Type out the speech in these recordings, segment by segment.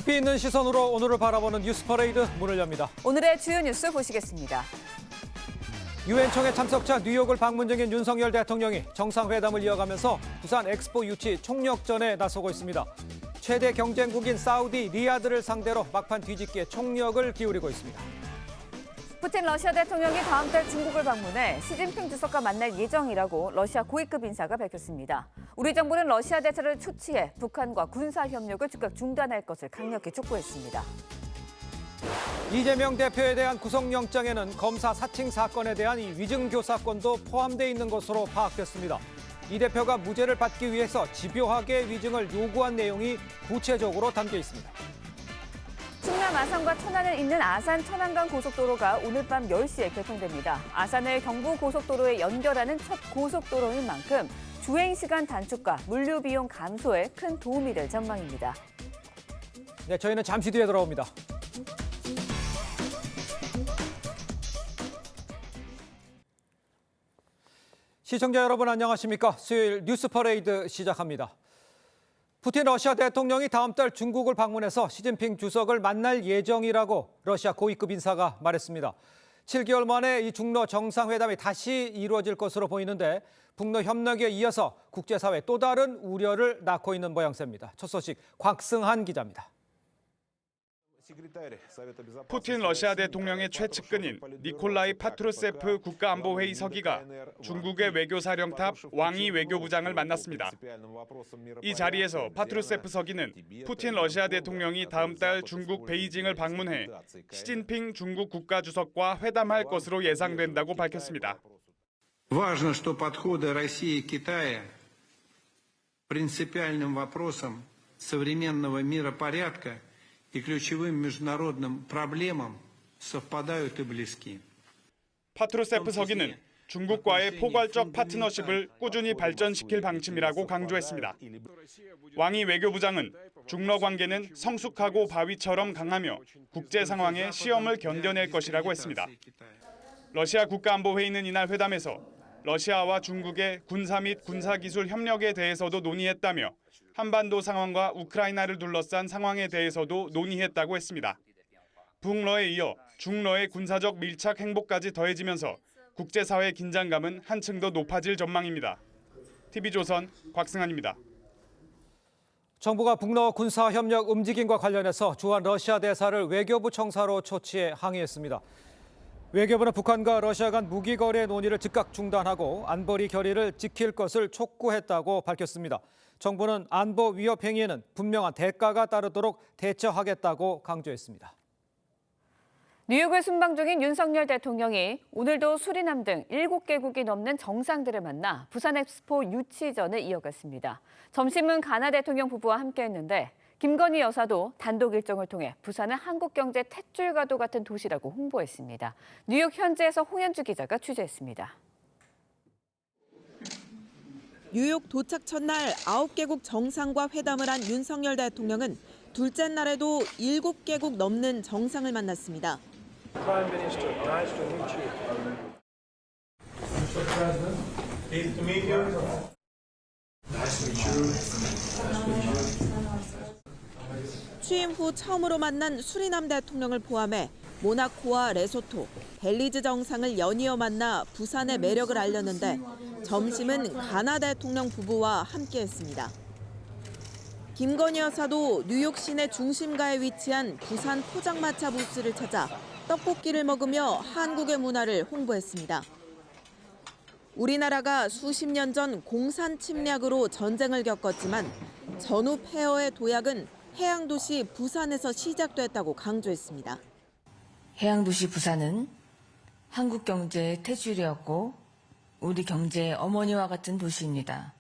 깊이 있는 시선으로 오늘을 바라보는 뉴스 퍼레이드 문을 엽니다. 오늘의 주요 뉴스 보시겠습니다. 유엔 총회 참석차 뉴욕을 방문 중인 윤석열 대통령이 정상회담을 이어가면서 부산 엑스포 유치 총력전에 나서고 있습니다. 최대 경쟁국인 사우디 리야드를 상대로 막판 뒤집기에 총력을 기울이고 있습니다. 푸틴 러시아 대통령이 다음 달 중국을 방문해 시진핑 주석과 만날 예정이라고 러시아 고위급 인사가 밝혔습니다. 우리 정부는 러시아 대사를 초치해 북한과 군사 협력을 즉각 중단할 것을 강력히 촉구했습니다. 이재명 대표에 대한 구속영장에는 검사 사칭 사건에 대한 위증 교사건도 포함되어 있는 것으로 파악됐습니다. 이 대표가 무죄를 받기 위해서 집요하게 위증을 요구한 내용이 구체적으로 담겨 있습니다. 충남 아산과 천안을 잇는 아산 천안간 고속도로가 오늘 밤 10시에 개통됩니다. 아산을 경부 고속도로에 연결하는 첫 고속도로인 만큼 주행시간 단축과 물류 비용 감소에 큰 도움이 될 전망입니다. 네, 저희는 잠시 뒤에 돌아옵니다. 시청자 여러분 안녕하십니까? 수요일 뉴스 퍼레이드 시작합니다. 푸틴 러시아 대통령이 다음 달 중국을 방문해서 시진핑 주석을 만날 예정이라고 러시아 고위급 인사가 말했습니다. 7개월 만에 이 중러 정상회담이 다시 이루어질 것으로 보이는데 북러 협력에 이어서 국제사회 또 다른 우려를 낳고 있는 모양새입니다. 첫 소식 곽승한 기자입니다. 푸틴 러시아 대통령의 최측근인 니콜라이 파트루세프 국가안보회의 서기가 중국의 외교사령탑 왕이 외교부장을 만났습니다. 이 자리에서 파트루세프 서기는 푸틴 러시아 대통령이 다음 달 중국 베이징을 방문해 시진핑 중국 국가주석과 회담할 것으로 예상된다고 밝혔습니다. Важно, что подходы России и Китая принципиальным вопросам современного миропорядка и ключевым международным проблемам совпадают и близки. 파트루세프 서기는 중국과의 포괄적 파트너십을 꾸준히 발전시킬 방침이라고 강조했습니다. 왕이 외교부장은 중러 관계는 성숙하고 바위처럼 강하며 국제 상황의 시험을 견뎌낼 것이라고 했습니다. 러시아 국가안보회의는 이날 회담에서 러시아와 중국의 군사 및 군사기술 협력에 대해서도 논의했다며 한반도 상황과 우크라이나를 둘러싼 상황에 대해서도 논의했다고 했습니다. 북러에 이어 중러의 군사적 밀착 행보까지 더해지면서 국제사회 긴장감은 한층 더 높아질 전망입니다. TV조선 곽승환입니다. 정부가 북러 군사협력 움직임과 관련해서 주한 러시아 대사를 외교부 청사로 초치해 항의했습니다. 외교부는 북한과 러시아 간 무기 거래 논의를 즉각 중단하고 안보리 결의를 지킬 것을 촉구했다고 밝혔습니다. 정부는 안보 위협 행위에는 분명한 대가가 따르도록 대처하겠다고 강조했습니다. 뉴욕을 순방 중인 윤석열 대통령이 오늘도 수리남 등 7개국이 넘는 정상들을 만나 부산 엑스포 유치전을 이어갔습니다. 점심은 가나 대통령 부부와 함께했는데 김건희 여사도 단독 일정을 통해 부산은 한국 경제 탯줄과도 같은 도시라고 홍보했습니다. 뉴욕 현지에서 홍현주 기자가 취재했습니다. 뉴욕 도착 첫날 9개국 정상과 회담을 한 윤석열 대통령은 둘째 날에도 7개국 넘는 정상을 만났습니다. Prime Minister, nice to meet you. Mr. President, pleased to meet you. Nice to meet you. Nice to meet you. 취임 후 처음으로 만난 수리남 대통령을 포함해 모나코와 레소토, 벨리즈 정상을 연이어 만나 부산의 매력을 알렸는데 점심은 가나 대통령 부부와 함께했습니다. 김건희 여사도 뉴욕 시내 중심가에 위치한 부산 포장마차 부스를 찾아 떡볶이를 먹으며 한국의 문화를 홍보했습니다. 우리나라가 수십 년 전 공산 침략으로 전쟁을 겪었지만 전후 폐허의 도약은 해양도시 부산에서 시작됐다고 강조했습니다. 해양도시 부산은 한국 경제의 탯줄이었고 우리 경제의 어머니와 같은 도시입니다.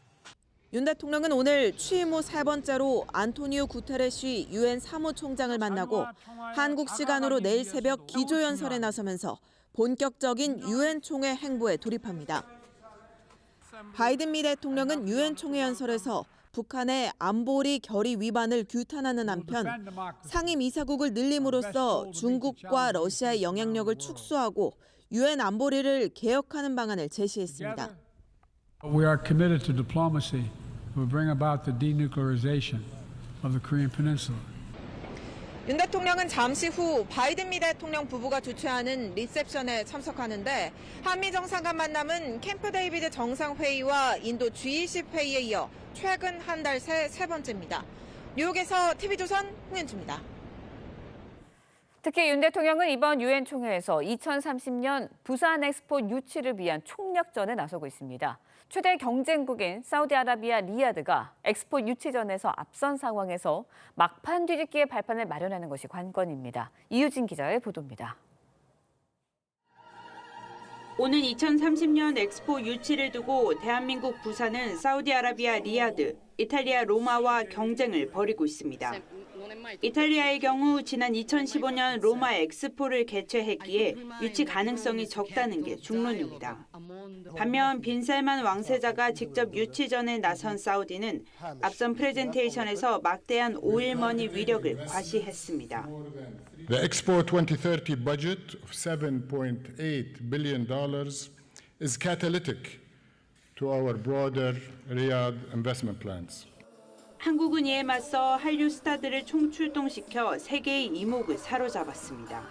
윤 대통령은 오늘 취임 후 3번째로 안토니오 구테레시 유엔 사무총장을 만나고 한국 시간으로 내일 새벽 기조연설에 나서면서 본격적인 유엔 총회 행보에 돌입합니다. 바이든 미 대통령은 유엔 총회 연설에서 북한의 안보리 결의 위반을 규탄하는 한편 상임 이사국을 늘림으로써 중국과 러시아의 영향력을 축소하고 유엔 안보리를 개혁하는 방안을 제시했습니다. We are committed to diplomacy to bring about the denuclearization of the Korean Peninsula. 윤 대통령은 잠시 후 바이든 미 대통령 부부가 주최하는 리셉션에 참석하는데 한미 정상간 만남은 캠프 데이비드 정상회의와 인도 G20 회의에 이어 최근 한 달 새 세 번째입니다. 뉴욕에서 TV조선 홍현주입니다. 특히 윤 대통령은 이번 유엔 총회에서 2030년 부산 엑스포 유치를 위한 총력전에 나서고 있습니다. 최대 경쟁국인 사우디아라비아 리야드가 엑스포 유치전에서 앞선 상황에서 막판 뒤집기의 발판을 마련하는 것이 관건입니다. 이유진 기자의 보도입니다. 오는 2030년 엑스포 유치를 두고 대한민국 부산은 사우디아라비아 리야드, 이탈리아 로마와 경쟁을 벌이고 있습니다. 이탈리아의 경우 지난 2015년 로마 엑스포를 개최했기에 유치 가능성이 적다는 게 중론입니다. 반면 빈살만 왕세자가 직접 유치전에 나선 사우디는 앞선 프레젠테이션에서 막대한 오일머니 위력을 과시했습니다. The Expo 2030 budget of $7.8 billion is catalytic to our broader Riyadh investment plans. 한국은 이에 맞서 한류 스타들을 총출동시켜 세계의 이목을 사로잡았습니다.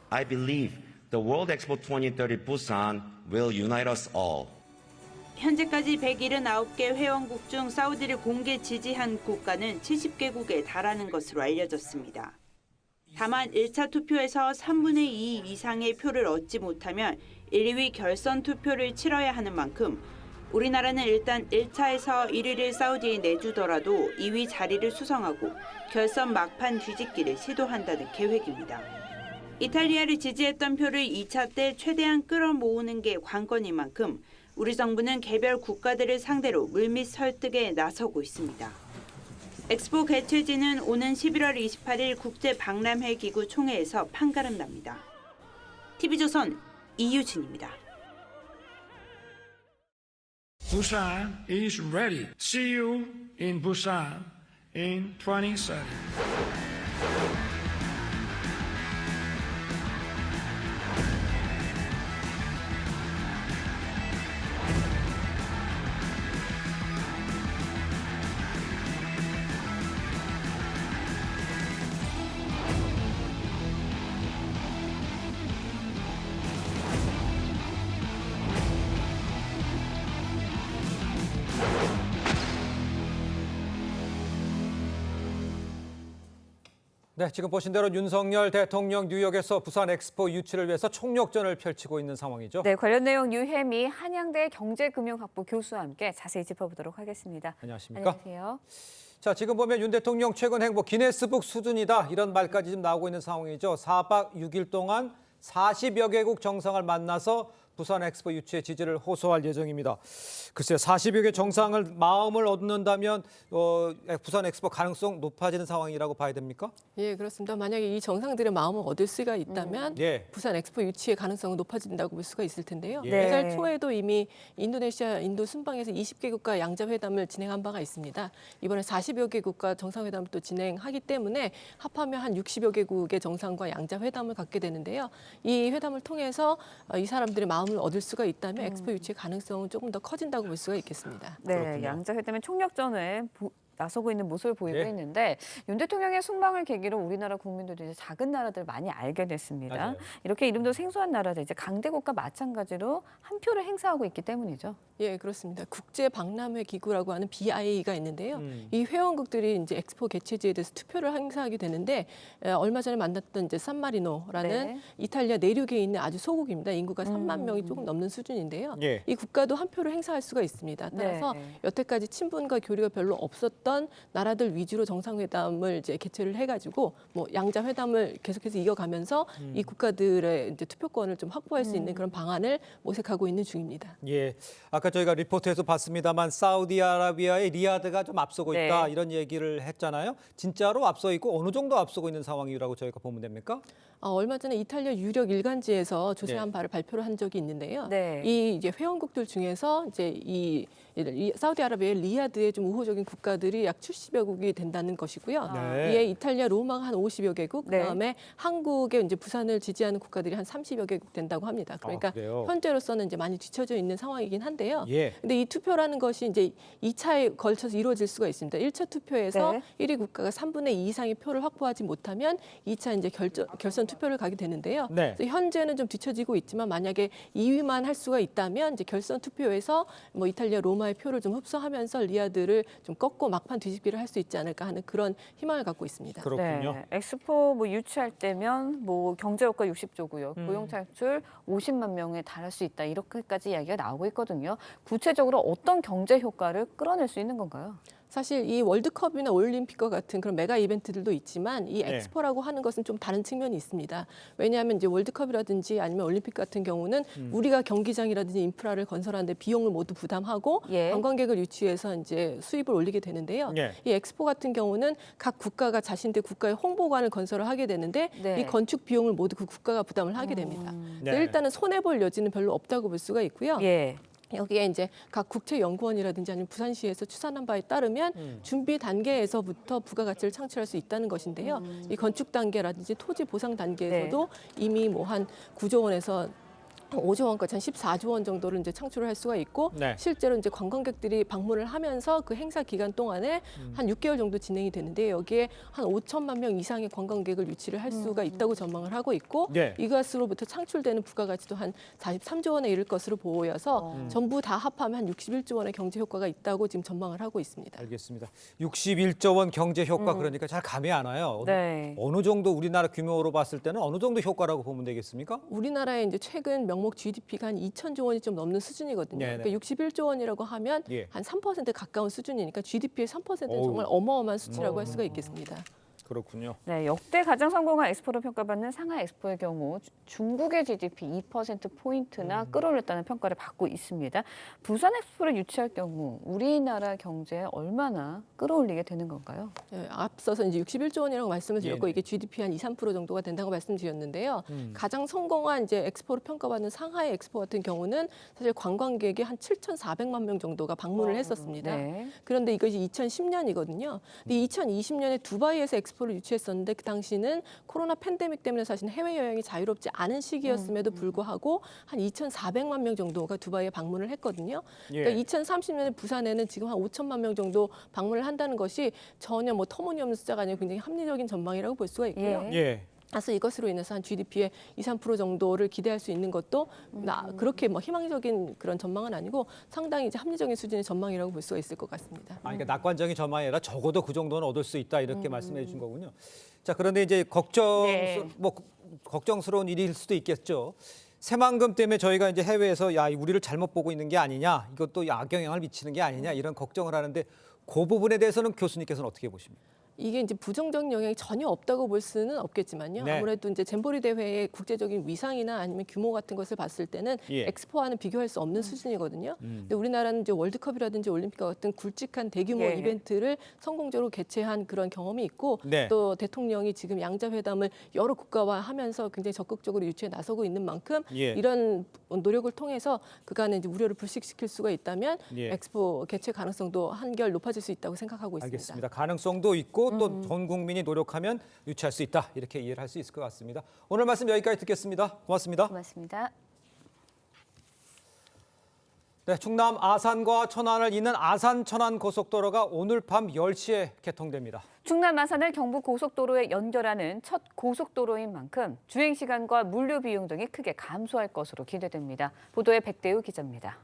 I believe the World Expo 2030 Busan will unite us all. 현재까지 179개 회원국 중 사우디를 공개 지지한 국가는 70개국에 달하는 것으로 알려졌습니다. 다만 1차 투표에서 3분의 2 이상의 표를 얻지 못하면 1, 2위 결선 투표를 치러야 하는 만큼 우리나라는 일단 1차에서 1위를 사우디에 내주더라도 2위 자리를 수성하고 결선 막판 뒤집기를 시도한다는 계획입니다. 이탈리아를 지지했던 표를 2차 때 최대한 끌어모으는 게 관건인 만큼 우리 정부는 개별 국가들을 상대로 물밑 설득에 나서고 있습니다. 엑스포 개최지는 오는 11월 28일 국제박람회 기구 총회에서 판가름 납니다. TV조선 이유진입니다. Busan is ready. See you in Busan in 2030. 네, 지금 보신 대로 윤석열 대통령 뉴욕에서 부산 엑스포 유치를 위해서 총력전을 펼치고 있는 상황이죠. 네, 관련 내용 유혜미 한양대 경제금융학부 교수와 함께 자세히 짚어보도록 하겠습니다. 안녕하십니까? 안녕하세요. 자, 지금 보면 윤 대통령 최근 행보 기네스북 수준이다 이런 말까지 지금 나오고 있는 상황이죠. 4박 6일 동안 40여 개국 정상을 만나서 부산 엑스포 유치의 지지를 호소할 예정입니다. 글쎄 40여 개 정상을 마음을 얻는다면 부산 엑스포 가능성 높아지는 상황이라고 봐야 됩니까? 예, 그렇습니다. 만약에 이 정상들의 마음을 얻을 수가 있다면 예. 부산 엑스포 유치의 가능성은 높아진다고 볼 수가 있을 텐데요. 예. 매달 초에도 이미 인도네시아, 인도 순방에서 20개국과 양자회담을 진행한 바가 있습니다. 이번에 40여 개국과 정상회담을 또 진행하기 때문에 합하면 한 60여 개국의 정상과 양자회담을 갖게 되는데요. 이 회담을 통해서 이 사람들의 마음을 얻을 수가 있다면 엑스포 유치의 가능성은 조금 더 커진다고 볼 수가 있겠습니다. 네, 그렇군요. 양자회담의 총력전에 나서고 있는 모습을 보이고 네. 있는데 윤 대통령의 순방을 계기로 우리나라 국민들도 이제 작은 나라들 많이 알게 됐습니다. 맞아요. 이렇게 이름도 생소한 나라들 이제 강대국과 마찬가지로 한 표를 행사하고 있기 때문이죠. 예, 그렇습니다. 국제 박람회 기구라고 하는 BIA가 있는데요. 이 회원국들이 이제 엑스포 개최지에 대해서 투표를 행사하게 되는데 얼마 전에 만났던 이제 산마리노라는 네. 이탈리아 내륙에 있는 아주 소국입니다. 인구가 3만 명이 조금 넘는 수준인데요. 예. 이 국가도 한 표를 행사할 수가 있습니다. 따라서 네. 여태까지 친분과 교류가 별로 없었던 나라들 위주로 정상회담을 이제 개최를 해가지고 뭐 양자회담을 계속해서 이어가면서 이 국가들의 이제 투표권을 좀 확보할 수 있는 그런 방안을 모색하고 있는 중입니다. 예, 아까 저희가 리포트에서 봤습니다만 사우디아라비아의 리야드가 좀 앞서고 있다 네. 이런 얘기를 했잖아요. 진짜로 앞서 있고 어느 정도 앞서고 있는 상황이라고 저희가 보면 됩니까? 얼마 전에 이탈리아 유력 일간지에서 조세한 네. 바를 발표를 한 적이 있는데요. 네. 이 이제 회원국들 중에서 이제 이 사우디아라비아의 리야드의 좀 우호적인 국가들이 개국들이 약 70여 국이 된다는 것이고요. 네. 이에 이탈리아, 로마가 한 50여 개국, 네. 그다음에 한국의 이제 부산을 지지하는 국가들이 한 30여 개국 된다고 합니다. 그러니까 그래요? 현재로서는 이제 많이 뒤처져 있는 상황이긴 한데요. 예. 근데 이 투표라는 것이 이제 2차에 걸쳐서 이루어질 수가 있습니다. 1차 투표에서 네. 1위 국가가 3분의 2 이상의 표를 확보하지 못하면 2차 이제 결선 투표를 가게 되는데요. 네. 그래서 현재는 좀 뒤처지고 있지만 만약에 2위만 할 수가 있다면 이제 결선 투표에서 뭐 이탈리아 로마의 표를 좀 흡수하면서 리야드를 좀 꺾고 막판 뒤집기를 할 수 있지 않을까 하는 그런 희망을 갖고 있습니다. 그렇군요. 네, 엑스포 뭐 유치할 때면 뭐 경제 효과 60조고요. 고용 창출 50만 명에 달할 수 있다. 이렇게까지 이야기가 나오고 있거든요. 구체적으로 어떤 경제 효과를 끌어낼 수 있는 건가요? 사실 이 월드컵이나 올림픽과 같은 그런 메가 이벤트들도 있지만 이 네. 엑스포라고 하는 것은 좀 다른 측면이 있습니다. 왜냐하면 이제 월드컵이라든지 아니면 올림픽 같은 경우는 우리가 경기장이라든지 인프라를 건설하는데 비용을 모두 부담하고 예. 관광객을 유치해서 이제 수입을 올리게 되는데요. 예. 이 엑스포 같은 경우는 각 국가가 자신들 국가의 홍보관을 건설을 하게 되는데 네. 이 건축 비용을 모두 그 국가가 부담을 하게 됩니다. 그래서 네. 일단은 손해 볼 여지는 별로 없다고 볼 수가 있고요. 예. 여기에 이제 각 국제연구원이라든지 아니면 부산시에서 추산한 바에 따르면 준비 단계에서부터 부가가치를 창출할 수 있다는 것인데요. 이 건축 단계라든지 토지 보상 단계에서도 이미 뭐 한 9조 원에서 5조 원까지 한 14조 원 정도를 이제 창출을 할 수가 있고 네. 실제로 이제 관광객들이 방문을 하면서 그 행사 기간 동안에 한 6개월 정도 진행이 되는데 여기에 한 5천만 명 이상의 관광객을 유치를 할 수가 있다고 전망을 하고 있고 네. 이것으로부터 창출되는 부가가치도 한 43조 원에 이를 것으로 보여서 전부 다 합하면 한 61조 원의 경제 효과가 있다고 지금 전망을 하고 있습니다. 알겠습니다. 61조 원 경제 효과 그러니까 잘 감이 안 와요. 네. 어느 정도 우리나라 규모로 봤을 때는 어느 정도 효과라고 보면 되겠습니까? 우리나라의 이제 최근 명목 GDP가 한 2,000조 원이 좀 넘는 수준이거든요. 네네. 그러니까 61조 원이라고 하면 예. 한 3% 가까운 수준이니까 GDP의 3%는 어우. 정말 어마어마한 수치라고 할 수가 있겠습니다. 그렇군요. 네, 역대 가장 성공한 엑스포로 평가받는 상하이 엑스포의 경우 중국의 GDP 2%포인트나 끌어올렸다는 평가를 받고 있습니다. 부산 엑스포를 유치할 경우 우리나라 경제에 얼마나 끌어올리게 되는 건가요? 네, 앞서서 이제 61조 원이라고 말씀을 드렸고 네네. 이게 GDP 한 2, 3% 정도가 된다고 말씀드렸는데요. 가장 성공한 이제 엑스포로 평가받는 상하이 엑스포 같은 경우는 사실 관광객이 한 7,400만 명 정도가 방문을 했었습니다. 네. 그런데 이것이 2010년이거든요. 근데 2020년에 두바이에서 엑스포를 유치했었는데 그 당시는 코로나 팬데믹 때문에 사실 해외여행이 자유롭지 않은 시기였음에도 불구하고 한 2,400만 명 정도가 두바이에 방문을 했거든요. 예. 그러니까 2030년에 부산에는 지금 한 5천만 명 정도 방문을 한다는 것이 전혀 뭐 터무니없는 숫자가 아니고 굉장히 합리적인 전망이라고 볼 수가 있고요. 예. 예. 그래서 이것으로 인해서 한 GDP의 2, 3% 정도를 기대할 수 있는 것도 그렇게 뭐 희망적인 그런 전망은 아니고 상당히 이제 합리적인 수준의 전망이라고 볼 수가 있을 것 같습니다. 그러니까 낙관적인 전망이 아니라 적어도 그 정도는 얻을 수 있다 이렇게 말씀해 주신 거군요. 자, 그런데 이제 네. 걱정스러운 일일 수도 있겠죠. 새만금 때문에 저희가 이제 해외에서 야, 우리를 잘못 보고 있는 게 아니냐, 이것도 악영향을 미치는 게 아니냐 이런 걱정을 하는데 그 부분에 대해서는 교수님께서는 어떻게 보십니까? 이게 이제 부정적 영향이 전혀 없다고 볼 수는 없겠지만요. 네. 아무래도 이제 잼버리 대회의 국제적인 위상이나 아니면 규모 같은 것을 봤을 때는 예. 엑스포와는 비교할 수 없는 수준이거든요. 근데 우리나라는 이제 월드컵이라든지 올림픽과 같은 굵직한 대규모 예. 이벤트를 성공적으로 개최한 그런 경험이 있고 네. 또 대통령이 지금 양자회담을 여러 국가와 하면서 굉장히 적극적으로 유치에 나서고 있는 만큼 예. 이런 노력을 통해서 그간의 이제 우려를 불식시킬 수가 있다면 예. 엑스포 개최 가능성도 한결 높아질 수 있다고 생각하고 있습니다. 알겠습니다. 가능성도 있고 또 전 국민이 노력하면 유치할 수 있다 이렇게 이해를 할 수 있을 것 같습니다. 오늘 말씀 여기까지 듣겠습니다. 고맙습니다. 고맙습니다. 네, 충남 아산과 천안을 잇는 아산 천안 고속도로가 오늘 밤 10시에 개통됩니다. 충남 아산을 경부 고속도로에 연결하는 첫 고속도로인 만큼 주행 시간과 물류 비용 등이 크게 감소할 것으로 기대됩니다. 보도에 백대우 기자입니다.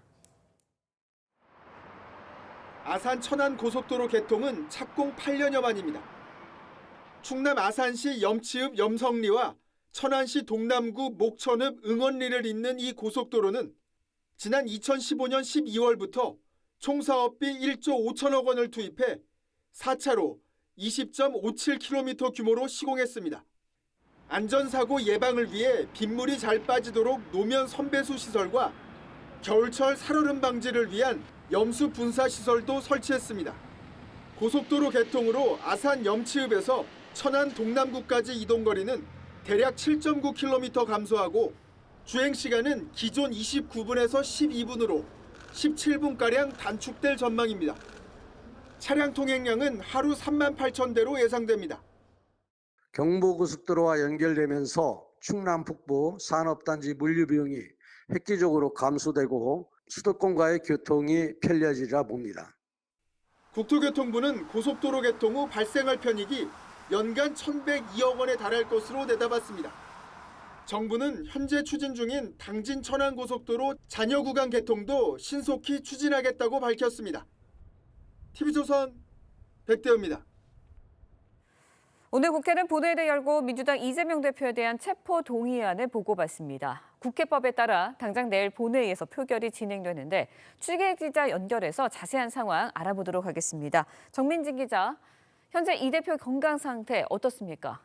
아산 천안 고속도로 개통은 착공 8년여 만입니다. 충남 아산시 염치읍 염성리와 천안시 동남구 목천읍 응원리를 잇는 이 고속도로는 지난 2015년 12월부터 총 사업비 1조 5천억 원을 투입해 4차로 20.57km 규모로 시공했습니다. 안전사고 예방을 위해 빗물이 잘 빠지도록 노면 선배수 시설과 겨울철 살얼음 방지를 위한 염수 분사 시설도 설치했습니다. 고속도로 개통으로 아산 염치읍에서 천안 동남구까지 이동거리는 대략 7.9km 감소하고 주행시간은 기존 29분에서 12분으로 17분가량 단축될 전망입니다. 차량 통행량은 하루 3만 8천 대로 예상됩니다. 경부고속도로와 연결되면서 충남 북부 산업단지 물류 비용이 획기적으로 감소되고 수도권과의 교통이 편리해지리라 봅니다. 국토교통부는 고속도로 개통 후 발생할 편익이 연간 1,102억 원에 달할 것으로 내다봤습니다. 정부는 현재 추진 중인 당진 천안고속도로 잔여 구간 개통도 신속히 추진하겠다고 밝혔습니다. TV조선 백대호입니다. 오늘 국회는 본회의를 열고 민주당 이재명 대표에 대한 체포 동의안을 보고받습니다. 국회법에 따라 당장 내일 본회의에서 표결이 진행되는데 취재 기자 연결해서 자세한 상황 알아보도록 하겠습니다. 정민진 기자, 현재 이 대표 건강 상태 어떻습니까?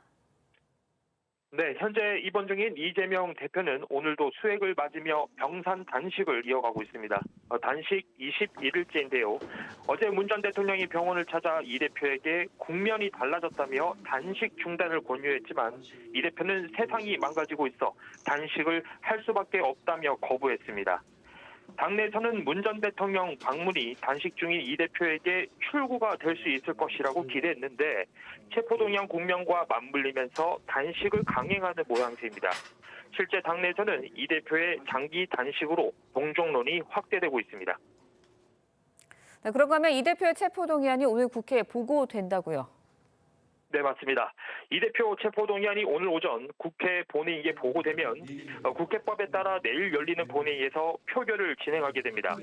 네, 현재 입원 중인 이재명 대표는 오늘도 수액을 맞으며 병산 단식을 이어가고 있습니다. 단식 21일째인데요. 어제 문 전 대통령이 병원을 찾아 이 대표에게 국면이 달라졌다며 단식 중단을 권유했지만 이 대표는 세상이 망가지고 있어 단식을 할 수밖에 없다며 거부했습니다. 당내에서는 문 전 대통령 방문이 단식 중인 이 대표에게 출구가 될 수 있을 것이라고 기대했는데 체포동의안 국면과 맞물리면서 단식을 강행하는 모양새입니다. 실제 당내에서는 이 대표의 장기 단식으로 동정론이 확대되고 있습니다. 네, 그런가 하면 이 대표의 체포동의안이 오늘 국회에 보고된다고요? 네, 맞습니다. 이 대표 체포동의안이 오늘 오전 국회 본회의에 보고되면 국회법에 따라 내일 열리는 본회의에서 표결을 진행하게 됩니다.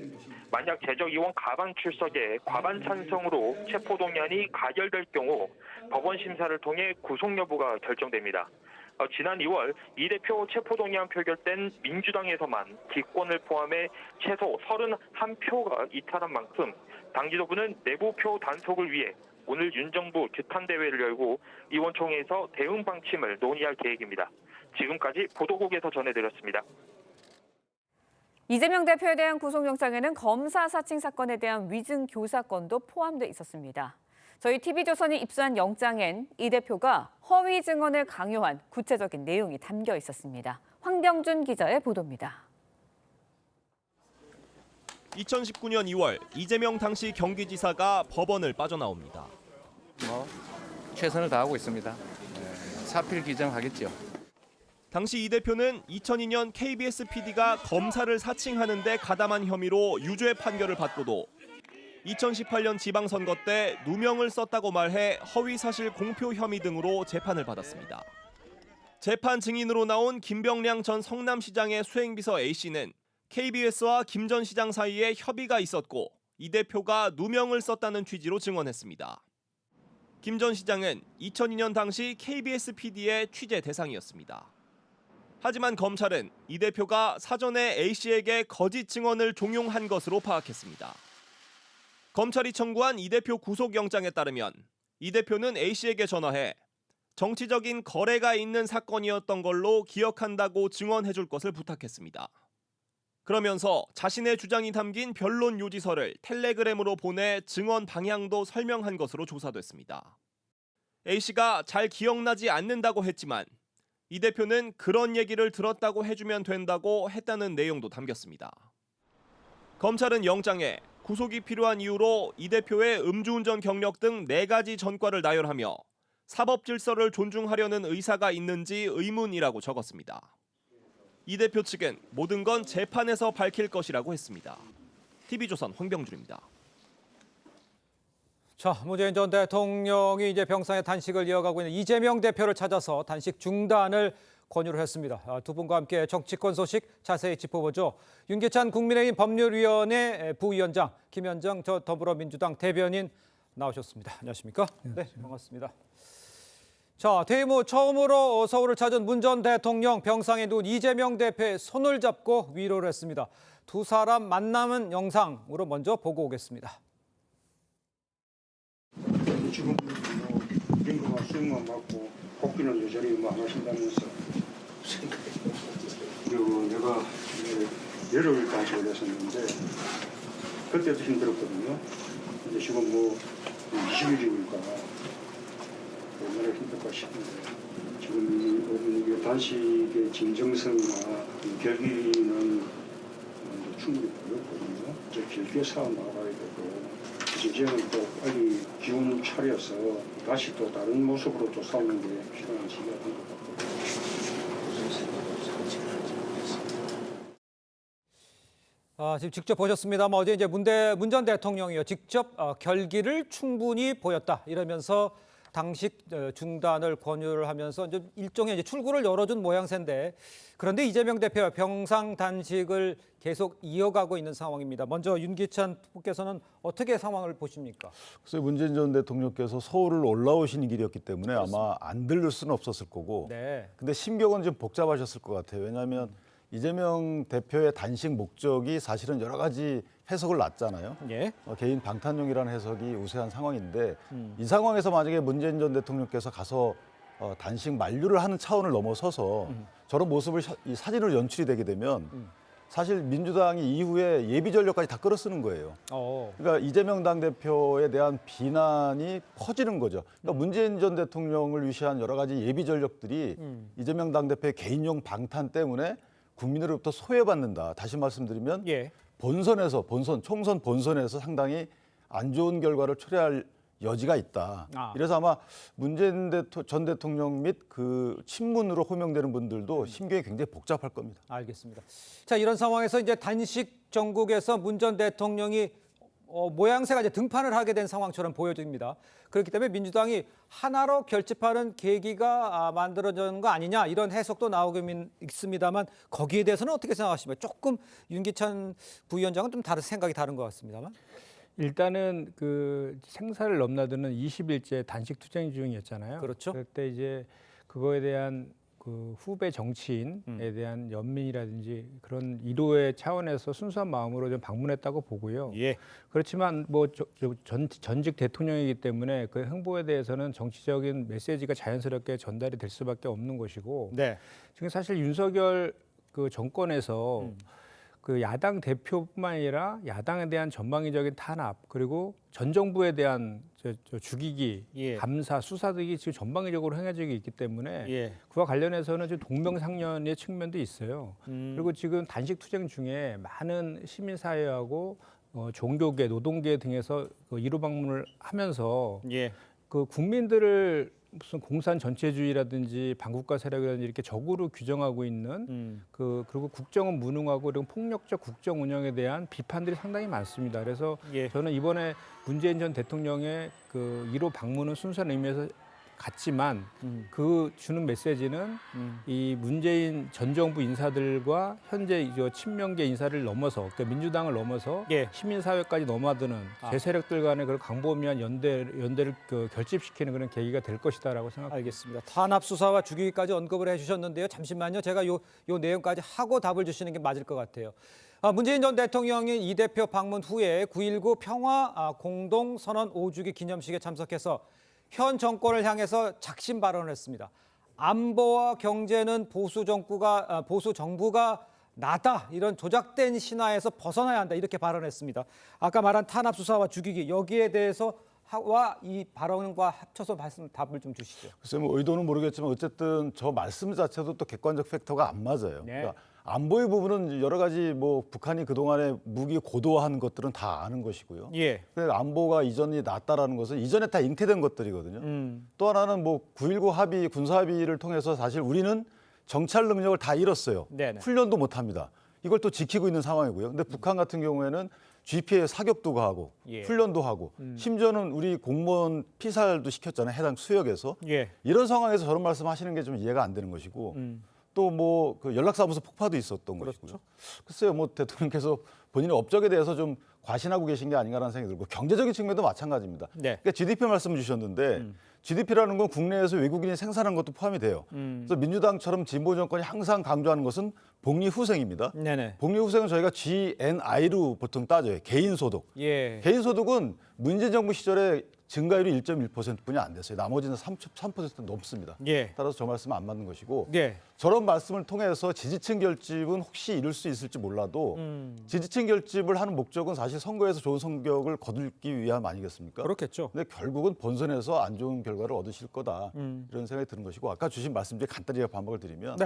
만약 재적의원 가반 출석에 과반 찬성으로 체포동의안이 가결될 경우 법원 심사를 통해 구속 여부가 결정됩니다. 지난 2월 이 대표 체포동의안 표결 땐 민주당에서만 기권을 포함해 최소 31표가 이탈한 만큼 당 지도부는 내부표 단속을 위해 오늘 윤정부 규탄대회를 열고 의원총회에서 대응 방침을 논의할 계획입니다. 지금까지 보도국에서 전해드렸습니다. 이재명 대표에 대한 구속영장에는 검사 사칭 사건에 대한 위증 교사건도 포함돼 있었습니다. 저희 TV조선이 입수한 영장엔 이 대표가 허위 증언을 강요한 구체적인 내용이 담겨 있었습니다. 황병준 기자의 보도입니다. 2019년 2월 이재명 당시 경기지사가 법원을 빠져나옵니다. 최선을 다하고 있습니다. 사필 기정하겠죠. 당시 이 대표는 2002년 KBS PD가 검사를 사칭하는 데 가담한 혐의로 유죄 판결을 받고도 2018년 지방선거 때 누명을 썼다고 말해 허위사실 공표 혐의 등으로 재판을 받았습니다. 재판 증인으로 나온 김병량 전 성남시장의 수행비서 A씨는 KBS와 김 전 시장 사이에 협의가 있었고 이 대표가 누명을 썼다는 취지로 증언했습니다. 김 전 시장은 2002년 당시 KBS PD의 취재 대상이었습니다. 하지만 검찰은 이 대표가 사전에 A씨에게 거짓 증언을 종용한 것으로 파악했습니다. 검찰이 청구한 이 대표 구속영장에 따르면 이 대표는 A씨에게 전화해 정치적인 거래가 있는 사건이었던 걸로 기억한다고 증언해줄 것을 부탁했습니다. 그러면서 자신의 주장이 담긴 변론 요지서를 텔레그램으로 보내 증언 방향도 설명한 것으로 조사됐습니다. A씨가 잘 기억나지 않는다고 했지만 이 대표는 그런 얘기를 들었다고 해주면 된다고 했다는 내용도 담겼습니다. 검찰은 영장에 구속이 필요한 이유로 이 대표의 음주운전 경력 등 4가지 전과를 나열하며 사법 질서를 존중하려는 의사가 있는지 의문이라고 적었습니다. 이 대표 측은 모든 건 재판에서 밝힐 것이라고 했습니다. TV조선 황병준입니다. 자, 문재인 전 대통령이 이제 병상에 단식을 이어가고 있는 이재명 대표를 찾아서 단식 중단을 권유를 했습니다. 두 분과 함께 정치권 소식 자세히 짚어보죠. 윤기찬 국민의힘 법률위원회 부위원장, 김현정 저 더불어민주당 대변인 나오셨습니다. 안녕하십니까? 네, 반갑습니다. 자, 퇴임 후 처음으로 서울을 찾은 문 전 대통령, 병상에 누운 이재명 대표의 손을 잡고 위로를 했습니다. 두 사람 만남은 영상으로 먼저 보고 오겠습니다. 지금 링크가 수행만 받고 복귀는 여전히 안 하신다면서 그리고 내가 열흘까지 올렸었는데 그때도 힘들었거든요. 근데 지금 20일이니까 얼마나 힘들까 싶은데 지금 단식의 진정성이나 결기는 충분히 어렵거든요. 이제 길게 싸워 나가야 되고 이제는 또 빨리 기운 차려서 다시 또 다른 모습으로 또 싸우는 게 필요한 시기가 된 것 같고. 지금 직접 보셨습니다만 어제 이제 문 전 대통령이요 직접 결기를 충분히 보였다 이러면서 당식 중단을 권유를 하면서 이제 일종의 이제 출구를 열어준 모양새인데 그런데 이재명 대표가 병상 단식을 계속 이어가고 있는 상황입니다. 먼저 윤기찬 후보께서는 어떻게 상황을 보십니까? 그래서 문재인 전 대통령께서 서울을 올라오시는 길이었기 때문에 아마 안 들릴 수는 없었을 거고. 네. 근데 심경은 좀 복잡하셨을 것 같아요. 왜냐하면 이재명 대표의 단식 목적이 사실은 여러 가지 해석을 놨잖아요. 예. 개인 방탄용이라는 해석이 우세한 상황인데 이 상황에서 만약에 문재인 전 대통령께서 가서 단식 만류를 하는 차원을 넘어서서 저런 모습을 이 사진으로 연출이 되게 되면 사실 민주당이 이후에 예비 전력까지 다 끌어쓰는 거예요. 그러니까 이재명 당대표에 대한 비난이 퍼지는 거죠. 그러니까 문재인 전 대통령을 위시한 여러 가지 예비 전력들이 이재명 당대표의 개인용 방탄 때문에 국민으로부터 소외받는다. 다시 말씀드리면 총선 본선에서 상당히 안 좋은 결과를 초래할 여지가 있다. 이래서 아마 문재인 전 대통령 및 그 친문으로 호명되는 분들도 심경이 굉장히 복잡할 겁니다. 알겠습니다. 자, 이런 상황에서 이제 단식 정국에서 문 전 대통령이 모양새가 이제 등판을 하게 된 상황처럼 보여집니다. 그렇기 때문에 민주당이 하나로 결집하는 계기가 만들어지는 거 아니냐 이런 해석도 나오고 있습니다만 거기에 대해서는 어떻게 생각하십니까? 조금 윤기찬 부위원장은 좀 생각이 다른 것 같습니다만. 일단은 그 생사를 넘나드는 20일째 단식 투쟁 중이었잖아요. 그렇죠. 그때 이제 그거에 대한 그 후배 정치인에 대한 연민이라든지 그런 위로의 차원에서 순수한 마음으로 좀 방문했다고 보고요. 예. 그렇지만 뭐 전직 대통령이기 때문에 그 행보에 대해서는 정치적인 메시지가 자연스럽게 전달이 될 수밖에 없는 것이고. 네. 지금 사실 윤석열 그 정권에서 그 야당 대표뿐만 아니라 야당에 대한 전방위적인 탄압 그리고 전 정부에 대한 죽이기, 감사, 수사 등이 지금 전방위적으로 행해지고 있기 때문에 그와 관련해서는 지금 동명상련의 측면도 있어요. 그리고 지금 단식 투쟁 중에 많은 시민사회하고 종교계, 노동계 등에서 그 이루 방문을 하면서 그 국민들을 무슨 공산 전체주의라든지 반국가 세력이라든지 이렇게 적으로 규정하고 있는 그리고 국정은 무능하고 그리고 폭력적 국정 운영에 대한 비판들이 상당히 많습니다. 그래서 저는 이번에 문재인 전 대통령의 그 1호 방문은 순수한 의미에서 같지만 그 주는 메시지는 이 문재인 전 정부 인사들과 현재 친명계 인사를 넘어서 그러니까 민주당을 넘어서 시민사회까지 넘어드는 제 세력들 간의 그런 광범위한 연대를 결집시키는 그런 계기가 될 것이다라고 생각합니다. 알겠습니다. 탄압 수사와 죽이기까지 언급을 해주셨는데요. 잠시만요. 제가 요 내용까지 하고 답을 주시는 게 맞을 것 같아요. 문재인 전 대통령이 이 대표 방문 후에 9.19 평화 공동선언 5주기 기념식에 참석해서 현 정권을 향해서 작심 발언을 했습니다. 안보와 경제는 보수 정부가 나다 이런 조작된 신화에서 벗어나야 한다 이렇게 발언했습니다. 아까 말한 탄압 수사와 죽이기 여기에 대해서 이 발언과 합쳐서 답을 좀 주시죠. 글쎄요, 뭐 의도는 모르겠지만 어쨌든 저 말씀 자체도 또 객관적 팩터가 안 맞아요. 그러니까 안보의 부분은 여러 가지 뭐 북한이 그동안에 무기 고도화한 것들은 다 아는 것이고요. 근데 안보가 이전이 낫다라는 것은 이전에 다 잉태된 것들이거든요. 또 하나는 뭐 9.19 합의, 군사 합의를 통해서 사실 우리는 정찰 능력을 다 잃었어요. 훈련도 못 합니다. 이걸 또 지키고 있는 상황이고요. 근데 북한 같은 경우에는 GPA 사격도 가하고 훈련도 하고 심지어는 우리 공무원 피살도 시켰잖아요. 해당 수역에서. 이런 상황에서 저런 말씀하시는 게 좀 이해가 안 되는 것이고 또 뭐 그 연락사무소 폭파도 있었던 것이고요. 글쎄요, 뭐 대통령께서 본인의 업적에 대해서 좀 과신하고 계신 게 아닌가라는 생각이 들고 경제적인 측면도 마찬가지입니다. 그러니까 GDP 말씀을 주셨는데 GDP라는 건 국내에서 외국인이 생산한 것도 포함이 돼요. 그래서 민주당처럼 진보 정권이 항상 강조하는 것은 복리후생입니다. 복리후생은 저희가 GNI로 보통 따져요. 개인소득. 개인소득은 문재인 정부 시절에 증가율이 1.1%뿐이 안 됐어요. 나머지는 3% 넘습니다. 따라서 저 말씀은 안 맞는 것이고 저런 말씀을 통해서 지지층 결집은 혹시 이룰 수 있을지 몰라도 지지층 결집을 하는 목적은 사실 선거에서 좋은 성격을 거두기 위함 아니겠습니까? 그렇겠죠. 근데 결국은 본선에서 안 좋은 결과를 얻으실 거다. 이런 생각이 드는 것이고 아까 주신 말씀 중에 간단히 반박을 드리면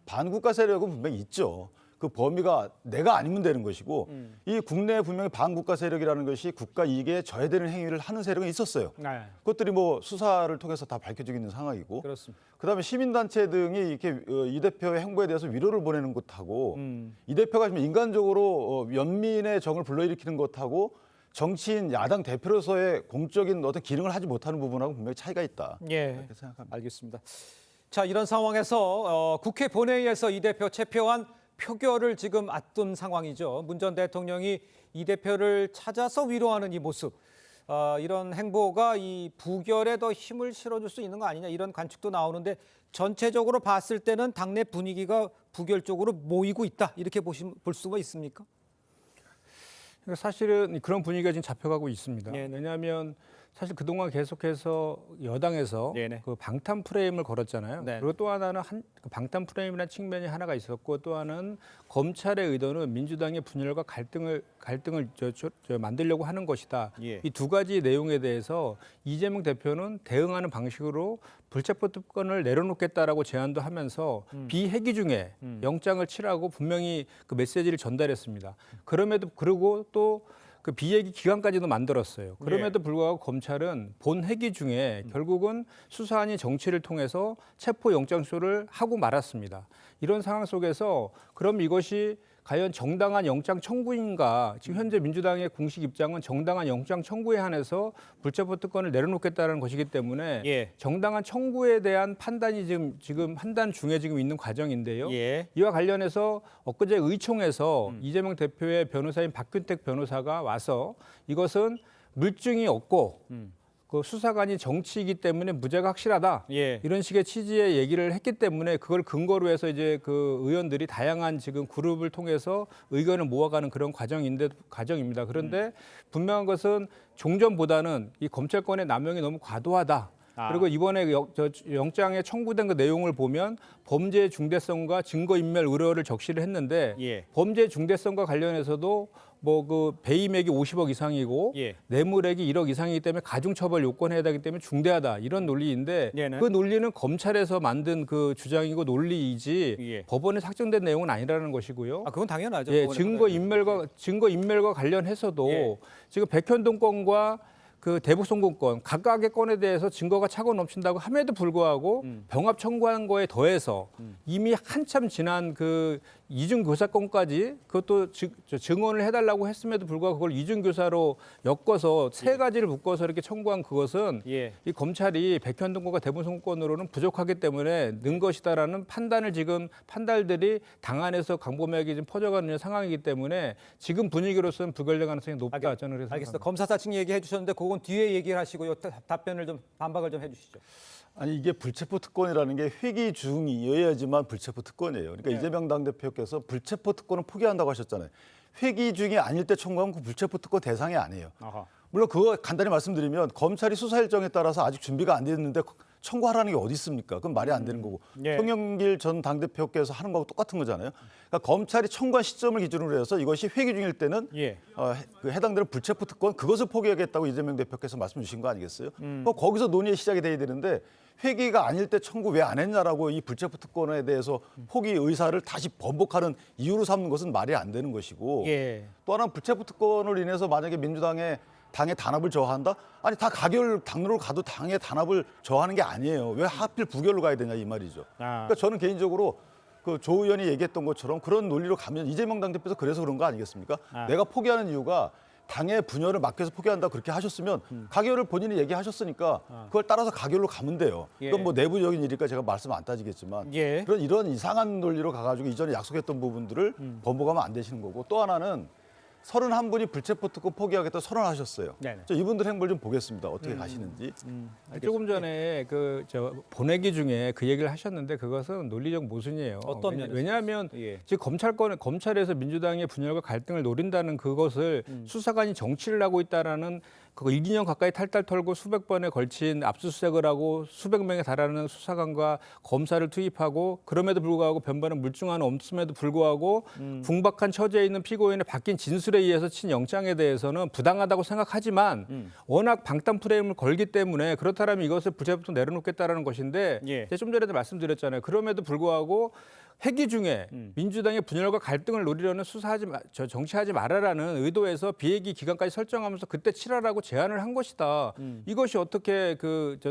반국가 세력은 분명히 있죠. 그 그 범위가 내가 아니면 되는 것이고 이 국내에 분명히 반국가 세력이라는 것이 국가 이익에 저해되는 행위를 하는 세력은 있었어요. 네. 그것들이 뭐 수사를 통해서 다 밝혀지고 있는 상황이고 그렇습니다. 그다음에 시민단체 등이 이렇게 이 대표의 행보에 대해서 위로를 보내는 것하고 이 대표가 지금 인간적으로 연민의 정을 불러일으키는 것하고 정치인 야당 대표로서의 공적인 어떤 기능을 하지 못하는 부분하고 분명히 차이가 있다. 예, 이렇게 생각합니다. 알겠습니다. 자, 이런 상황에서 국회 본회의에서 이 대표 체포한 표결을 지금 앞둔 상황이죠. 문 전 대통령이 이 대표를 찾아서 위로하는 이 모습, 이런 행보가 이 부결에 더 힘을 실어줄 수 있는 거 아니냐 이런 관측도 나오는데 전체적으로 봤을 때는 당내 분위기가 부결 쪽으로 모이고 있다 이렇게 볼 수가 있습니까? 사실은 그런 분위기가 지금 잡혀가고 있습니다. 네. 왜냐하면 사실 그동안 계속해서 여당에서 네네. 그 방탄 프레임을 걸었잖아요. 네. 그리고 또 하나는 그 방탄 프레임이라는 측면이 하나가 있었고 또 하나는 검찰의 의도는 민주당의 분열과 갈등을 만들려고 하는 것이다. 예. 이 두 가지 내용에 대해서 이재명 대표는 대응하는 방식으로 불체포 특권을 내려놓겠다라고 제안도 하면서 비회기 중에 영장을 치라고 분명히 그 메시지를 전달했습니다. 그럼에도 그리고 또 그 비회기 기간까지도 만들었어요. 그럼에도 불구하고 검찰은 본 회기 중에 결국은 수사안이 정치를 통해서 체포 영장쇼를 하고 말았습니다. 이런 상황 속에서 그럼 이것이 과연 정당한 영장 청구인가? 지금 현재 민주당의 공식 입장은 정당한 영장 청구에 한해서 불체포 특권을 내려놓겠다는 것이기 때문에 예. 정당한 청구에 대한 판단이 지금 판단 중에 지금 있는 과정인데요. 예. 이와 관련해서 엊그제 의총에서 이재명 대표의 변호사인 박균택 변호사가 와서 이것은 물증이 없고 그 수사관이 정치이기 때문에 무죄가 확실하다. 예. 이런 식의 취지의 얘기를 했기 때문에 그걸 근거로 해서 이제 그 의원들이 다양한 지금 그룹을 통해서 의견을 모아가는 그런 과정입니다. 그런데 분명한 것은 종전보다는 이 검찰권의 남용이 너무 과도하다. 그리고 이번에 영장에 청구된 그 내용을 보면 범죄의 중대성과 증거인멸 우려를 적시를 했는데 예. 범죄의 중대성과 관련해서도 뭐 그 배임액이 50억 이상이고 예. 뇌물액이 1억 이상이기 때문에 가중처벌 요건에 해당하기 때문에 중대하다 이런 논리인데 네네. 그 논리는 검찰에서 만든 그 주장이고 논리이지 예. 법원에 확정된 내용은 아니라는 것이고요. 그건 당연하죠. 예, 법원에 증거인멸과 관련해서도 예. 지금 백현동 건과 그 대북송금권 각각의 건에 대해서 증거가 차고 넘친다고 함에도 불구하고 병합 청구한 거에 더해서 이미 한참 지난 그 이중교사건까지 그것도 증언을 해달라고 했음에도 불구하고 그걸 이중교사로 엮어서 세 가지를 묶어서 이렇게 청구한 그것은 예. 이 검찰이 백현동 건과 대북송금권으로는 부족하기 때문에 는 것이다라는 판단을 지금 판단들이 당 안에서 강범위하게 지금 퍼져가는 상황이기 때문에 지금 분위기로서는 부결될 가능성이 높다. 저는 그래서 알겠습니다. 검사 사칭 얘기해 주셨는데 그건 뒤에 얘기를 하시고요. 답변을 좀 반박을 좀 해주시죠. 아니 이게 불체포 특권이라는 게 회기 중이어야지만 불체포 특권이에요. 그러니까 네. 이재명 당대표께서 불체포 특권을 포기한다고 하셨잖아요. 회기 중이 아닐 때 청구하면 그 불체포 특권 대상이 아니에요. 아하. 물론 그거 간단히 말씀드리면 검찰이 수사 일정에 따라서 아직 준비가 안 됐는데 청구하라는 게 어디 있습니까? 그건 말이 안 되는 거고. 예. 송영길 전 당대표께서 하는 거하고 똑같은 거잖아요. 그러니까 검찰이 청구한 시점을 기준으로 해서 이것이 회기 중일 때는 예. 그 해당되는 불체포 특권 그것을 포기하겠다고 이재명 대표께서 말씀 주신 거 아니겠어요? 거기서 논의의 시작이 돼야 되는데 회기가 아닐 때 청구 왜 안 했냐라고 이 불체포 특권에 대해서 포기 의사를 다시 번복하는 이유로 삼는 것은 말이 안 되는 것이고 예. 또 하나는 불체포 특권을 인해서 만약에 민주당의 당의 단합을 저하한다? 아니 다 가결 당론으로 가도 당의 단합을 저하는 게 아니에요. 왜 하필 부결로 가야 되냐 이 말이죠. 그러니까 저는 개인적으로 그 조 의원이 얘기했던 것처럼 그런 논리로 가면 이재명 당대표도 그래서 그런 거 아니겠습니까? 내가 포기하는 이유가 당의 분열을 막혀서 포기한다 그렇게 하셨으면 가결을 본인이 얘기하셨으니까 그걸 따라서 가결로 가면 돼요. 예. 이건 뭐 내부적인 일이니까 제가 말씀 안 따지겠지만 예. 이런 이상한 논리로 가가지고 이전에 약속했던 부분들을 번복하면 안 되시는 거고 또 하나는 31분이 불체포 특권 포기하겠다 선언하셨어요. 네네. 이분들 행보를 좀 보겠습니다. 어떻게 가시는지. 조금 전에 보내기 중에 그 얘기를 하셨는데 그것은 논리적 모순이에요. 어떤 면에서? 왜냐하면 예. 지금 검찰에서 민주당의 분열과 갈등을 노린다는 그것을 수사관이 정치를 하고 있다라는 그거 2년 가까이 탈탈 털고 수백 번에 걸친 압수수색을 하고 수백 명에 달하는 수사관과 검사를 투입하고 그럼에도 불구하고 변반은 물증 하나 없음에도 불구하고 궁박한 처지에 있는 피고인의 바뀐 진술에 의해서 친 영장에 대해서는 부당하다고 생각하지만 워낙 방탄 프레임을 걸기 때문에 그렇다면 이것을 불체포 내려놓겠다라는 것인데 예. 좀 전에도 말씀드렸잖아요. 그럼에도 불구하고 회기 중에 민주당의 분열과 갈등을 노리려는 정치하지 말아라는 의도에서 비회기 기간까지 설정하면서 그때 치라라고 제안을 한 것이다. 이것이 어떻게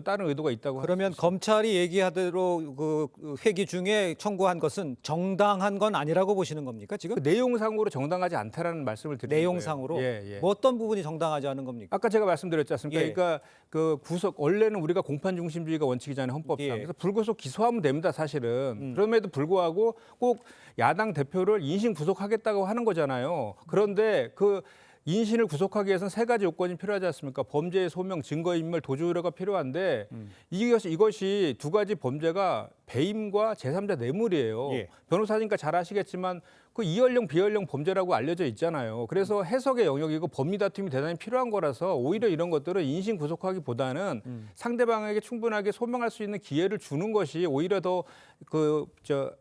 다른 의도가 있다고 그러면 검찰이 얘기하대로 그 회기 중에 청구한 것은 정당한 건 아니라고 보시는 겁니까 지금? 내용상으로 정당하지 않다라는 말씀을 드리는 내용상으로 거예요. 뭐 어떤 부분이 정당하지 않은 겁니까? 아까 제가 말씀드렸지 않습니까? 예. 그러니까 그 원래는 우리가 공판 중심주의가 원칙이잖아요, 헌법상. 예. 그래서 불구속 기소하면 됩니다, 사실은. 그럼에도 불구하고 꼭 야당 대표를 인신 구속하겠다고 하는 거잖아요. 그런데 그 인신을 구속하기 위해서는 세 가지 요건이 필요하지 않습니까? 범죄의 소명, 증거인멸, 도주 우려가 필요한데 이것이 두 가지 범죄가 배임과 제3자 뇌물이에요. 예. 변호사니까 잘 아시겠지만 그 이연령 비연령 범죄라고 알려져 있잖아요. 그래서 해석의 영역이고 법리 다툼이 대단히 필요한 거라서 오히려 이런 것들은 인신 구속하기보다는 상대방에게 충분하게 소명할 수 있는 기회를 주는 것이 오히려 더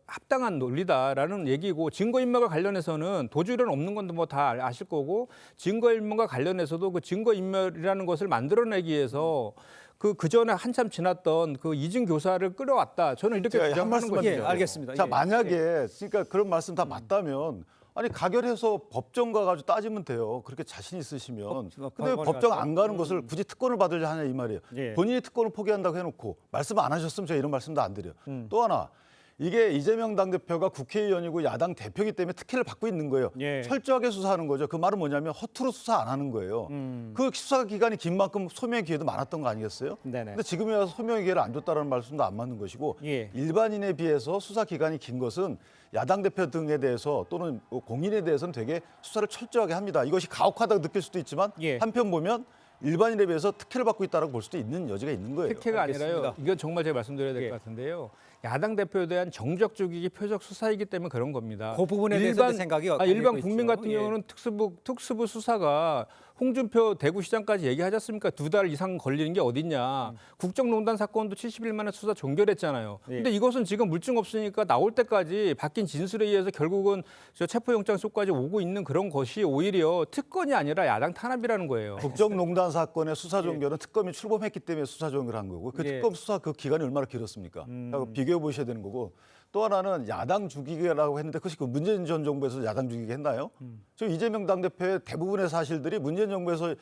합당한 논리다라는 얘기고, 증거인멸과 관련해서는 도주는 없는 건도 뭐 다 아실 거고, 증거인멸과 관련해서도 그 증거인멸이라는 것을 만들어내기 위해서 그 전에 한참 지났던 그 이진 교사를 끌어왔다. 저는 이렇게 주장하는 거죠. 예, 알겠습니다. 자, 예. 만약에 그러니까 그런 말씀 다 맞다면 아니 가결해서 법정 가가지고 따지면 돼요. 그렇게 자신 있으시면. 근데 법정 안 가는 것을 굳이 특권을 받으려 하냐 이 말이에요. 예. 본인이 특권을 포기한다고 해놓고 말씀 안 하셨으면 제가 이런 말씀도 안 드려요. 또 하나. 이게 이재명 당대표가 국회의원이고 야당 대표이기 때문에 특혜를 받고 있는 거예요. 예. 철저하게 수사하는 거죠. 그 말은 뭐냐면 허투루 수사 안 하는 거예요. 그 수사 기간이 긴 만큼 소명의 기회도 많았던 거 아니겠어요? 네네. 근데 지금에 와서 소명의 기회를 안 줬다는 말씀도 안 맞는 것이고, 예. 일반인에 비해서 수사 기간이 긴 것은 야당 대표 등에 대해서 또는 공인에 대해서는 되게 수사를 철저하게 합니다. 이것이 가혹하다고 느낄 수도 있지만 예. 한편 보면 일반인에 비해서 특혜를 받고 있다고 볼 수도 있는 여지가 있는 거예요. 특혜가 알겠습니다. 아니라요. 이건 정말 제가 말씀드려야 될 것 같은데요. 야당 대표에 대한 정적 죽이기 표적 수사이기 때문에 그런 겁니다. 그 부분에 대해서 생각이 일반 있죠. 국민 같은 예. 경우는 특수부 수사가 홍준표 대구시장까지 얘기하지 않습니까? 2달 이상 걸리는 게 어딨냐. 국정농단 사건도 70일 만에 수사 종결했잖아요. 예. 근데 이것은 지금 물증 없으니까 나올 때까지 바뀐 진술에 의해서 결국은 체포영장 속까지 오고 있는 그런 것이 오히려 특권이 아니라 야당 탄압이라는 거예요. 국정농단 사건의 수사 종결은 특검이 출범했기 때문에 수사 종결한 거고, 그 예. 특검 수사 그 기간이 얼마나 길었습니까? 비교해 보셔야 되는 거고, 또 하나는 야당 죽이기라고 했는데 그것이 그 문재인 전 정부에서 야당 죽이기 했나요? 지금 이재명 당대표의 대부분의 사실들이 문재인 정부에서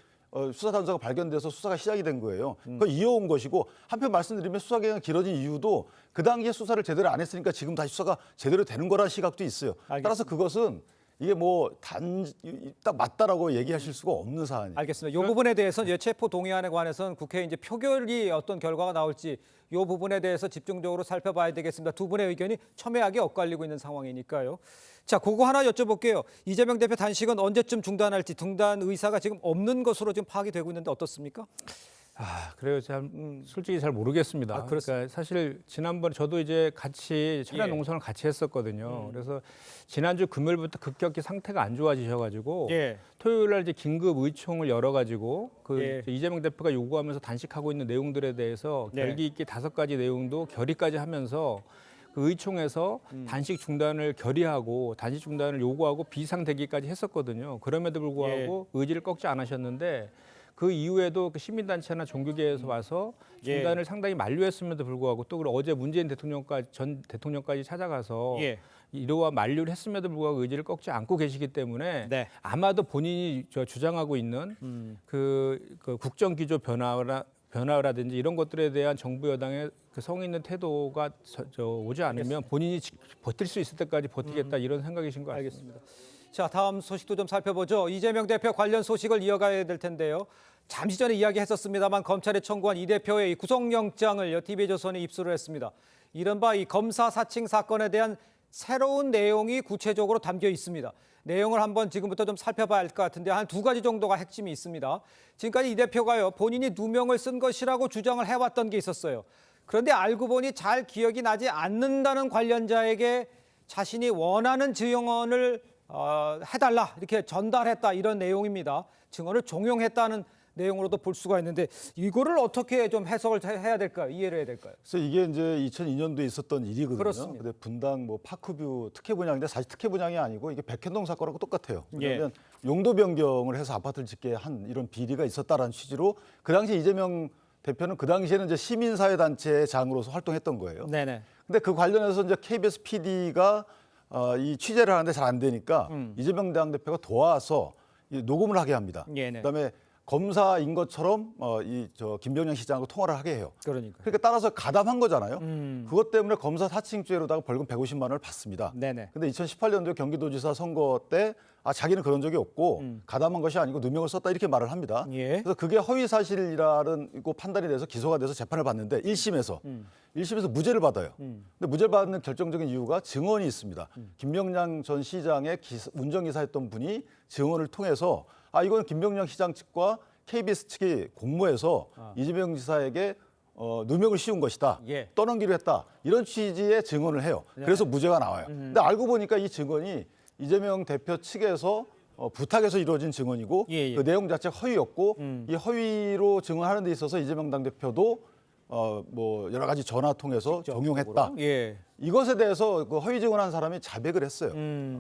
수사 단서가 발견돼서 수사가 시작이 된 거예요. 그걸 이어온 것이고, 한편 말씀드리면 수사 기간이 길어진 이유도 그 당시에 수사를 제대로 안 했으니까 지금 다시 수사가 제대로 되는 거라는 시각도 있어요. 알겠습니다. 따라서 그것은 이게 뭐 딱 맞다라고 얘기하실 수가 없는 사안이에요. 알겠습니다. 이 부분에 대해서는 이제 체포 동의안에 관해서는 국회에 이제 표결이 어떤 결과가 나올지 이 부분에 대해서 집중적으로 살펴봐야 되겠습니다. 두 분의 의견이 첨예하게 엇갈리고 있는 상황이니까요. 자, 그거 하나 여쭤볼게요. 이재명 대표 단식은 언제쯤 중단할지, 중단 의사가 지금 없는 것으로 지금 파악이 되고 있는데 어떻습니까? 그래요. 솔직히 잘 모르겠습니다. 그러니까 사실 지난번에 저도 이제 같이 천안 농성을 같이 했었거든요. 그래서 지난주 금요일부터 급격히 상태가 안 좋아지셔가지고 토요일 날 이제 긴급 의총을 열어가지고 이재명 대표가 요구하면서 단식하고 있는 내용들에 대해서 결기 있게 5가지 내용도 결의까지 하면서 그 의총에서 단식 중단을 결의하고 단식 중단을 요구하고 비상대기까지 했었거든요. 그럼에도 불구하고 의지를 꺾지 않으셨는데, 그 이후에도 그 시민단체나 종교계에서 와서 중단을 상당히 만류했음에도 불구하고, 또 어제 문재인 전 대통령까지 찾아가서 이러한 만류를 했음에도 불구하고 의지를 꺾지 않고 계시기 때문에 아마도 본인이 주장하고 있는 그 국정기조 변화라든지 이런 것들에 대한 정부 여당의 그 성의 있는 태도가 오지 않으면 본인이 버틸 수 있을 때까지 버티겠다 이런 생각이신 것 같습니다. 자, 다음 소식도 좀 살펴보죠. 이재명 대표 관련 소식을 이어가야 될 텐데요. 잠시 전에 이야기했었습니다만 검찰에 청구한 이 대표의 구속영장을 TV조선이 입수를 했습니다. 이른바 이 검사 사칭 사건에 대한 새로운 내용이 구체적으로 담겨 있습니다. 내용을 한번 지금부터 좀 살펴봐야 할 것 같은데 한 2가지 정도가 핵심이 있습니다. 지금까지 이 대표가요, 본인이 누명을 쓴 것이라고 주장을 해왔던 게 있었어요. 그런데 알고 보니 잘 기억이 나지 않는다는 관련자에게 자신이 원하는 증언을 해달라 이렇게 전달했다 이런 내용입니다. 증언을 종용했다는 내용으로도 볼 수가 있는데 이거를 어떻게 좀 해석을 해야 될까요? 이해를 해야 될까요? 그래서 이게 이제 2002년도에 있었던 일이거든요. 그렇습니다. 근데 분당 파크뷰 특혜 분양인데 사실 특혜 분양이 아니고 이게 백현동 사건하고 똑같아요. 왜냐하면 용도 변경을 해서 아파트를 짓게 한 이런 비리가 있었다라는 취지로 그 당시 이재명 대표는 그 당시에는 이제 시민사회단체의 장으로서 활동했던 거예요. 네네. 근데 그 관련해서 이제 KBS PD가 이 취재를 하는데 잘 안 되니까 이재명 당대표가 도와서 이 녹음을 하게 합니다. 네네. 그다음에 검사인 것처럼 김병현 시장하고 통화를 하게 해요. 그러니까. 따라서 가담한 거잖아요. 그것 때문에 검사 사칭죄로다가 벌금 150만 원을 받습니다. 네네. 근데 2018년도 경기도지사 선거 때 자기는 그런 적이 없고 가담한 것이 아니고 누명을 썼다 이렇게 말을 합니다. 예. 그래서 그게 허위 사실이라는 판단이 돼서 기소가 돼서 재판을 받는데 1심에서 무죄를 받아요. 근데 무죄를 받는 결정적인 이유가 증언이 있습니다. 김병량 전 시장의 운전기사였던 분이 증언을 통해서 이건 김병량 시장 측과 KBS 측이 공모해서 이재명 지사에게 누명을 씌운 것이다. 예. 떠넘기로 했다. 이런 취지의 증언을 해요. 그래서 무죄가 나와요. 근데 알고 보니까 이 증언이 이재명 대표 측에서 부탁해서 이루어진 증언이고 예. 그 내용 자체가 허위였고 이 허위로 증언하는 데 있어서 이재명 당대표도 뭐 여러 가지 전화 통해서 정용했다. 예. 이것에 대해서 그 허위 증언한 사람이 자백을 했어요.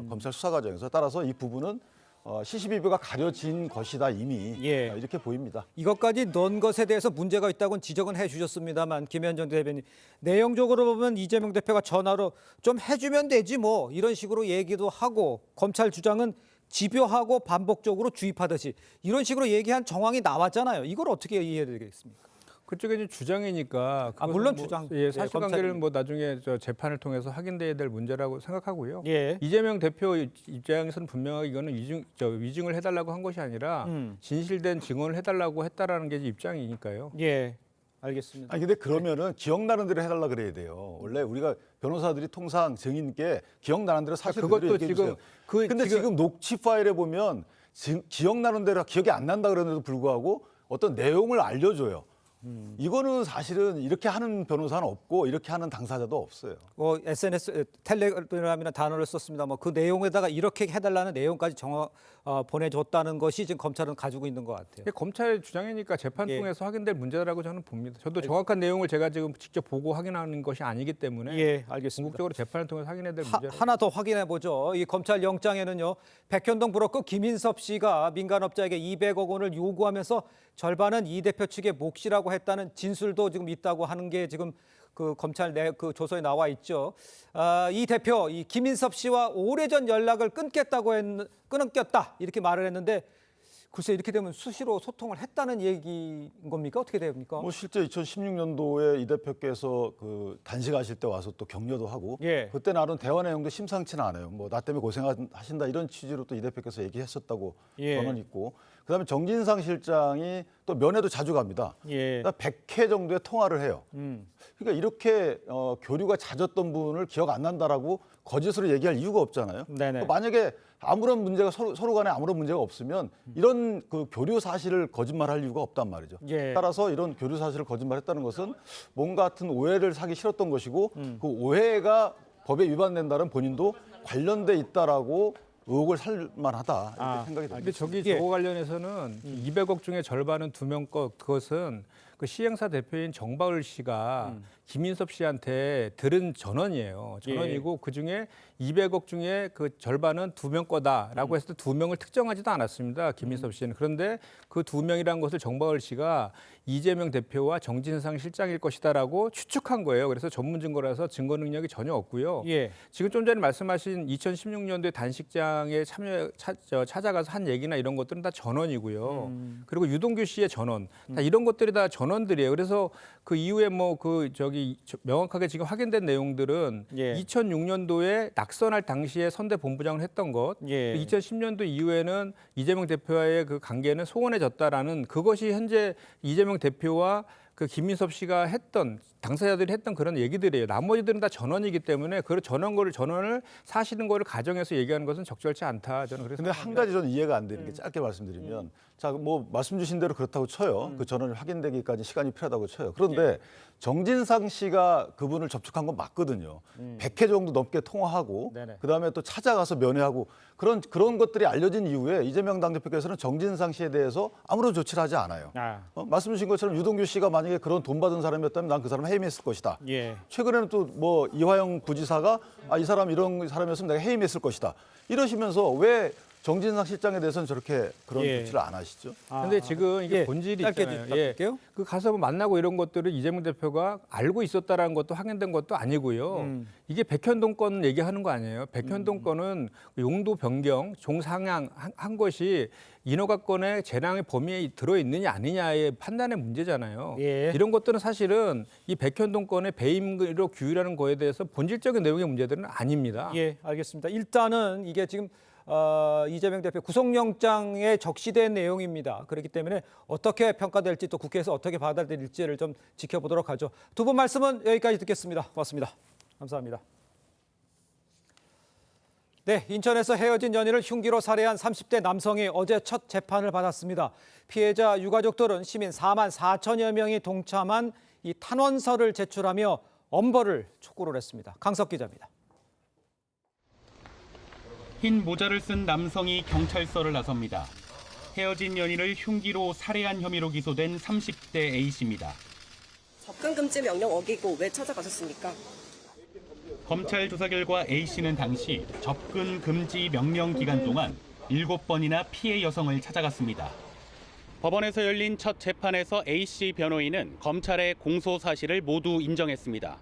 검찰 수사 과정에서. 따라서 이 부분은 시시비비가 가려진 것이다 이미 예. 이렇게 보입니다. 이것까지 넣은 것에 대해서 문제가 있다고는 지적은 해주셨습니다만 김현정 대변인 내용적으로 보면 이재명 대표가 전화로 좀 해주면 되지 뭐 이런 식으로 얘기도 하고 검찰 주장은 집요하고 반복적으로 주입하듯이 이런 식으로 얘기한 정황이 나왔잖아요. 이걸 어떻게 이해해야 되겠습니까? 그쪽에 이제 주장이니까. 물론 주장. 예, 사실관계를 검찰이. 뭐 나중에 재판을 통해서 확인돼야 될 문제라고 생각하고요. 예. 이재명 대표 입장에서는 분명하게 이거는 위증을 해달라고 한 것이 아니라 진실된 증언을 해달라고 했다라는 게 입장이니까요. 예. 알겠습니다. 근데 그러면은 기억나는 대로 해달라 그래야 돼요. 원래 우리가 변호사들이 통상 증인께 기억나는 대로 사실 그것도 지금 근데 지금 녹취 파일에 보면 기억나는 대로 기억이 안 난다 그러는데도 불구하고 어떤 내용을 알려줘요. 이거는 사실은 이렇게 하는 변호사는 없고 이렇게 하는 당사자도 없어요. SNS 텔레그램이라는 단어를 썼습니다. 뭐 그 내용에다가 이렇게 해달라는 내용까지 보내줬다는 것이 지금 검찰은 가지고 있는 것 같아요. 검찰의 주장이니까 재판 통해서 확인될 문제라고 저는 봅니다. 저도 정확한 내용을 제가 지금 직접 보고 확인하는 것이 아니기 때문에 예, 알겠습니다. 궁극적으로 재판을 통해서 확인해야 될 문제. 하나 더 확인해 보죠. 이 검찰 영장에는요, 백현동 브로커 김인섭 씨가 민간업자에게 200억 원을 요구하면서 절반은 이 대표 측의 몫이라고 했다는 진술도 지금 있다고 하는 게 지금 그 검찰 그 조서에 나와 있죠. 이 대표, 이 김인섭 씨와 오래전 연락을 끊겼다 이렇게 말을 했는데 글쎄 이렇게 되면 수시로 소통을 했다는 얘기인 겁니까? 어떻게 됩니까? 실제 2016년도에 이 대표께서 그 단식하실 때 와서 또 격려도 하고 그때 나눈 대화 내용도 심상치는 않아요. 뭐 나 때문에 고생하신다 이런 취지로 또 이 대표께서 얘기했었다고 전언 있고 그다음에 정진상 실장이 또 면회도 자주 갑니다. 100회 정도의 통화를 해요. 그러니까 이렇게 교류가 잦았던 분을 기억 안 난다라고 거짓으로 얘기할 이유가 없잖아요. 만약에 아무런 문제가 서로 간에 아무런 문제가 없으면 이런 그 교류 사실을 거짓말할 이유가 없단 말이죠. 따라서 이런 교류 사실을 거짓말했다는 것은 뭔가 같은 오해를 사기 싫었던 것이고 그 오해가 법에 위반된다는 본인도 관련돼 있다라고 의혹을 살 만하다 이렇게 생각이 됩니다. 근데 저거 관련해서는 200억 중에 절반은 2명 그것은 그 시행사 대표인 정바울 씨가 김인섭 씨한테 들은 전원이에요. 전원이고 그중에 200억 중에 그 절반은 2명 거다라고 해서 2명을 특정하지도 않았습니다. 김인섭 씨는. 그런데 그 2명이라는 것을 정바울 씨가 이재명 대표와 정진상 실장일 것이다라고 추측한 거예요. 그래서 전문 증거라서 증거 능력이 전혀 없고요. 지금 좀 전에 말씀하신 2016년도에 단식장에 찾아가서 한 얘기나 이런 것들은 다 전원이고요. 그리고 유동규 씨의 전원, 다 이런 것들이 다 전원들이에요. 그래서 그 이후에 명확하게 지금 확인된 내용들은 2006년도에 낙선할 당시에 선대 본부장을 했던 것, 2010년도 이후에는 이재명 대표와의 그 관계는 소원해졌다라는 그것이 현재 이재명 대표와 그 김인섭 씨가 했던 당사자들이 했던 그런 얘기들이에요. 나머지들은 다 전원이기 때문에 그 전원을 사실인 거를 가정해서 얘기하는 것은 적절치 않다. 저는 그래서. 근데 한 가지 저는 이해가 안 되는 게 짧게 말씀드리면 뭐 말씀 주신 대로 그렇다고 쳐요. 그 전원이 확인되기까지 시간이 필요하다고 쳐요. 그런데 정진상 씨가 그분을 접촉한 건 맞거든요. 100회 정도 넘게 통화하고 그다음에 또 찾아가서 면회하고 그런 것들이 알려진 이후에 이재명 당대표께서는 정진상 씨에 대해서 아무런 조치를 하지 않아요. 말씀 주신 것처럼 유동규 씨가 만약에 그런 돈 받은 사람이었다면 난 그 사람 해임했을 것이다. 최근에는 또 뭐 이화영 부지사가 이 사람 이런 사람이었으면 내가 해임했을 것이다. 이러시면서 왜 정진상 실장에 대해서는 저렇게 그런 조치를 안 하시죠? 근데 지금 이게 본질이 짧게 있잖아요. 부탁드릴게요. 그 가서 만나고 이런 것들을 이재명 대표가 알고 있었다라는 것도 확인된 것도 아니고요. 이게 백현동 건 얘기하는 거 아니에요. 백현동 건은 용도 변경, 종상향 한 것이 인허가권의 재량의 범위에 들어있느냐 아니냐의 판단의 문제잖아요. 이런 것들은 사실은 이 백현동 건의 배임으로 규율하는 거에 대해서 본질적인 내용의 문제들은 아닙니다. 예, 알겠습니다. 일단은 이게 지금 이재명 대표 구속영장에 적시된 내용입니다. 그렇기 때문에 어떻게 평가될지 또 국회에서 어떻게 받아들일지를 좀 지켜보도록 하죠. 두 분 말씀은 여기까지 듣겠습니다. 고맙습니다. 감사합니다. 네, 인천에서 헤어진 연인을 흉기로 살해한 30대 남성이 어제 첫 재판을 받았습니다. 피해자 유가족들은 시민 4만 4천여 명이 동참한 이 탄원서를 제출하며 엄벌을 촉구를 했습니다. 강석 기자입니다. 흰 모자를 쓴 남성이 경찰서를 나섭니다. 헤어진 연인을 흉기로 살해한 혐의로 기소된 30대 A씨입니다. 접근 금지 명령 어기고 왜 찾아가셨습니까? 검찰 조사 결과 A씨는 당시 접근 금지 명령 기간 동안 7번이나 피해 여성을 찾아갔습니다. 법원에서 열린 첫 재판에서 A씨 변호인은 검찰의 공소 사실을 모두 인정했습니다.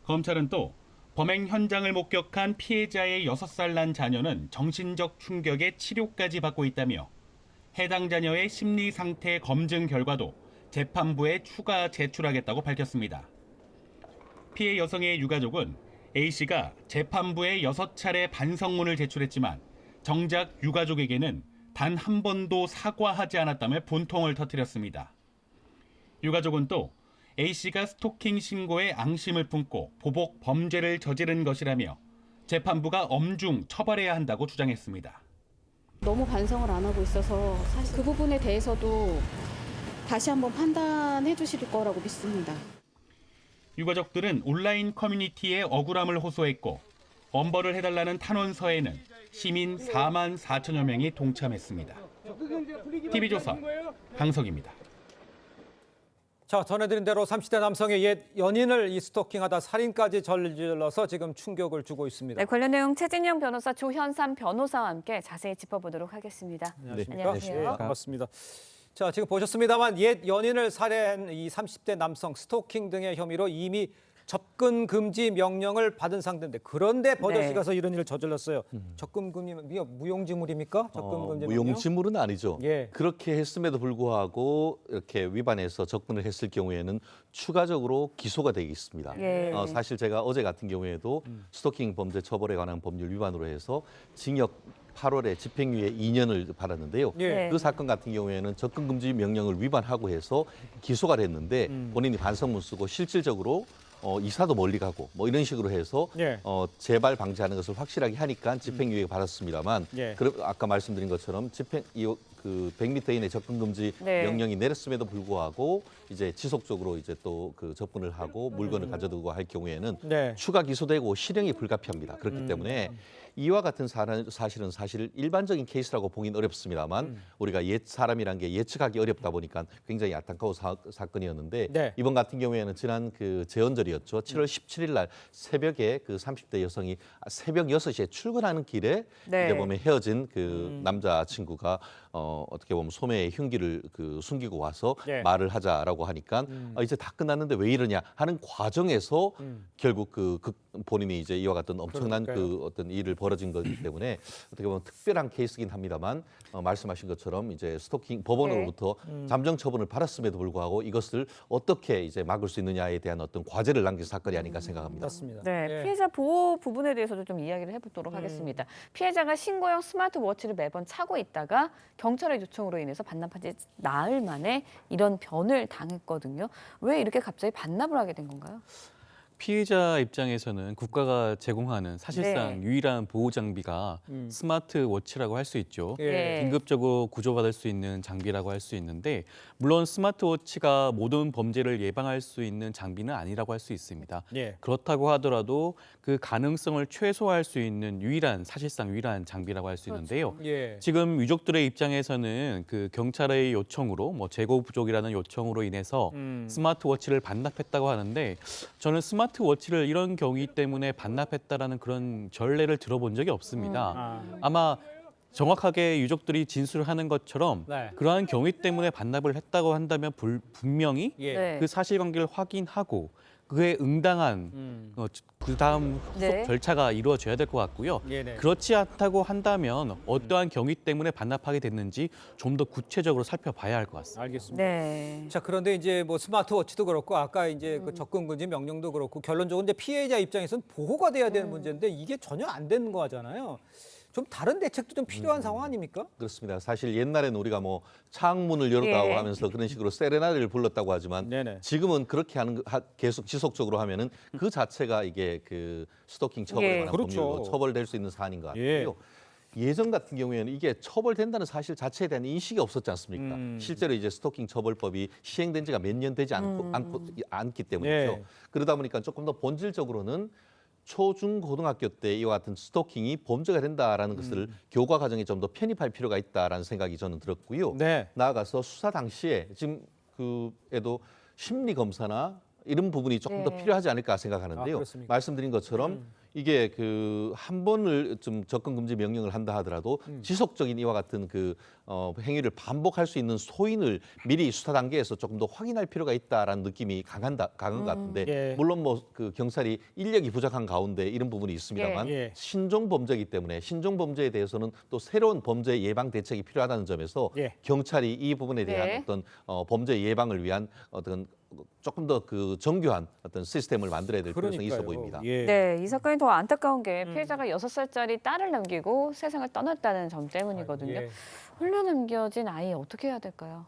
검찰은 또 범행 현장을 목격한 피해자의 6살 난 자녀는 정신적 충격에 치료까지 받고 있다며 해당 자녀의 심리 상태 검증 결과도 재판부에 추가 제출하겠다고 밝혔습니다. 피해 여성의 유가족은 A씨가 재판부에 6차례 반성문을 제출했지만 정작 유가족에게는 단 한 번도 사과하지 않았다며 분통을 터뜨렸습니다. 유가족은 또 A씨가 스토킹 신고에 앙심을 품고 보복 범죄를 저지른 것이라며 재판부가 엄중 처벌해야 한다고 주장했습니다. 너무 반성을 안 하고 있어서 사실 그 부분에 대해서도 다시 한번 판단해 주실 거라고 믿습니다. 유가족들은 온라인 커뮤니티에 억울함을 호소했고 엄벌을 해달라는 탄원서에는 시민 4만 4천여 명이 동참했습니다. TV조선 강석입니다. 자, 전해드린 대로 30대 남성의 옛 연인을 이 스토킹하다 살인까지 저질러서 지금 충격을 주고 있습니다. 네, 관련 내용 최진영 변호사, 조현삼 변호사와 함께 자세히 짚어보도록 하겠습니다. 안녕하세요. 네, 반갑습니다. 자, 지금 보셨습니다만 옛 연인을 살해한 이 30대 남성 스토킹 등의 혐의로 이미 접근 금지 명령을 받은 상태인데 그런데 버젓이 가서 이런 일을 저질렀어요. 접근 금지 무용지물입니까? 접근 금지 명령? 무용지물은 아니죠. 예. 그렇게 했음에도 불구하고 이렇게 위반해서 접근을 했을 경우에는 추가적으로 기소가 되겠습니다. 예. 사실 제가 어제 같은 경우에도 스토킹 범죄 처벌에 관한 법률 위반으로 해서 징역 8월에 집행유예 2년을 받았는데요. 예. 그 사건 같은 경우에는 접근금지 명령을 위반하고 해서 기소가 됐는데 본인이 반성문 쓰고 실질적으로 이사도 멀리 가고 뭐 이런 식으로 해서 예. 재발 방지하는 것을 확실하게 하니까 집행유예가 받았습니다만 예. 아까 말씀드린 것처럼 그 100m 이내 접근금지 네. 명령이 내렸음에도 불구하고 이제 지속적으로 이제 또 그 접근을 하고 물건을 가져두고 할 경우에는 네. 추가 기소되고 실형이 불가피합니다. 그렇기 때문에 이와 같은 사실은 사실 일반적인 케이스라고 보긴 어렵습니다만 우리가 사람이란 게 예측하기 어렵다 보니까 굉장히 안타까운 사건이었는데 네. 이번 같은 경우에는 지난 그 재헌절이었죠. 7월 17일 날 새벽에 그 30대 여성이 새벽 6시에 출근하는 길에 네. 이제 보면 헤어진 그 남자친구가 어떻게 보면 소매에 흉기를 숨기고 와서 네. 말을 하자라고 하니까 이제 다 끝났는데 왜 이러냐 하는 과정에서 결국 본인이 이제 이와 같은 엄청난 그러니까요. 어떤 일을 벌어진 거기 때문에 어떻게 보면 특별한 케이스긴 합니다만 말씀하신 것처럼 이제 스토킹 법원으로부터 잠정 처분을 받았음에도 불구하고 이것을 어떻게 이제 막을 수 있느냐에 대한 어떤 과제를 남긴 사건이 아닌가 생각합니다. 맞습니다. 네, 예. 피해자 보호 부분에 대해서도 좀 이야기를 해보도록 하겠습니다. 피해자가 신고용 스마트워치를 매번 차고 있다가 경찰의 요청으로 인해서 반납한 지 나흘 만에 이런 변을 당했거든요. 왜 이렇게 갑자기 반납을 하게 된 건가요? 피해자 입장에서는 국가가 제공하는 사실상 네. 유일한 보호 장비가 스마트워치라고 할 수 있죠. 예. 긴급적으로 구조받을 수 있는 장비라고 할 수 있는데 물론 스마트워치가 모든 범죄를 예방할 수 있는 장비는 아니라고 할 수 있습니다. 예. 그렇다고 하더라도 그 가능성을 최소화할 수 있는 사실상 유일한 장비라고 할 수 있는데요. 예. 지금 유족들의 입장에서는 그 경찰의 요청으로 재고 부족이라는 요청으로 인해서 스마트워치를 반납했다고 하는데 저는 스마트워치를 이런 경위 때문에 반납했다라는 그런 전례를 들어본 적이 없습니다. 아마 정확하게 유족들이 진술하는 것처럼 네. 그러한 경위 때문에 반납을 했다고 한다면 분명히 예. 그 사실관계를 확인하고 그에 응당한 그다음 후속 네. 절차가 이루어져야 될 것 같고요. 네네. 그렇지 않다고 한다면 어떠한 경위 때문에 반납하게 됐는지 좀 더 구체적으로 살펴봐야 할 것 같습니다. 알겠습니다. 네. 자, 그런데 이제 뭐 스마트워치도 그렇고 아까 이제 그 접근 금지 명령도 그렇고 결론적으로 이제 피해자 입장에서는 보호가 돼야 되는 문제인데 이게 전혀 안 되는 거잖아요. 좀 다른 대책도 좀 필요한 상황 아닙니까? 그렇습니다. 사실 옛날에는 우리가 뭐 창문을 열었다고 예. 하면서 그런 식으로 세레나데를 불렀다고 하지만 네네. 지금은 그렇게 하는 계속 지속적으로 하면은 그 자체가 이게 그 스토킹 처벌에 예. 관한 그렇죠. 법률로 처벌될 수 있는 사안인 것 예. 같고요. 예전 같은 경우에는 이게 처벌된다는 사실 자체에 대한 인식이 없었지 않습니까? 실제로 이제 스토킹 처벌법이 시행된 지가 몇 년 되지 않기 때문이죠. 예. 그러다 보니까 조금 더 본질적으로는 초중고등학교 때 이와 같은 스토킹이 범죄가 된다라는 것을 교과 과정에 좀 더 편입할 필요가 있다라는 생각이 저는 들었고요. 네. 나아가서 수사 당시에 지금 그에도 심리 검사나 이런 부분이 조금 더 네. 필요하지 않을까 생각하는데요. 그렇습니까? 말씀드린 것처럼 이게 그 한 번을 좀 접근 금지 명령을 한다 하더라도 지속적인 이와 같은 그 행위를 반복할 수 있는 소인을 미리 수사 단계에서 조금 더 확인할 필요가 있다라는 느낌이 강한 것 같은데 예. 물론 뭐 그 경찰이 인력이 부족한 가운데 이런 부분이 있습니다만 예. 신종 범죄이기 때문에 신종 범죄에 대해서는 또 새로운 범죄 예방 대책이 필요하다는 점에서 예. 경찰이 이 부분에 대한 네. 어떤 범죄 예방을 위한 어떤 조금 더 그 정교한 어떤 시스템을 만들어야 될 필요성이 있어 보입니다. 예. 네, 이 사건이 더 안타까운 게 피해자가 6살짜리 딸을 남기고 세상을 떠났다는 점 때문이거든요. 예. 홀로 남겨진 아이 어떻게 해야 될까요?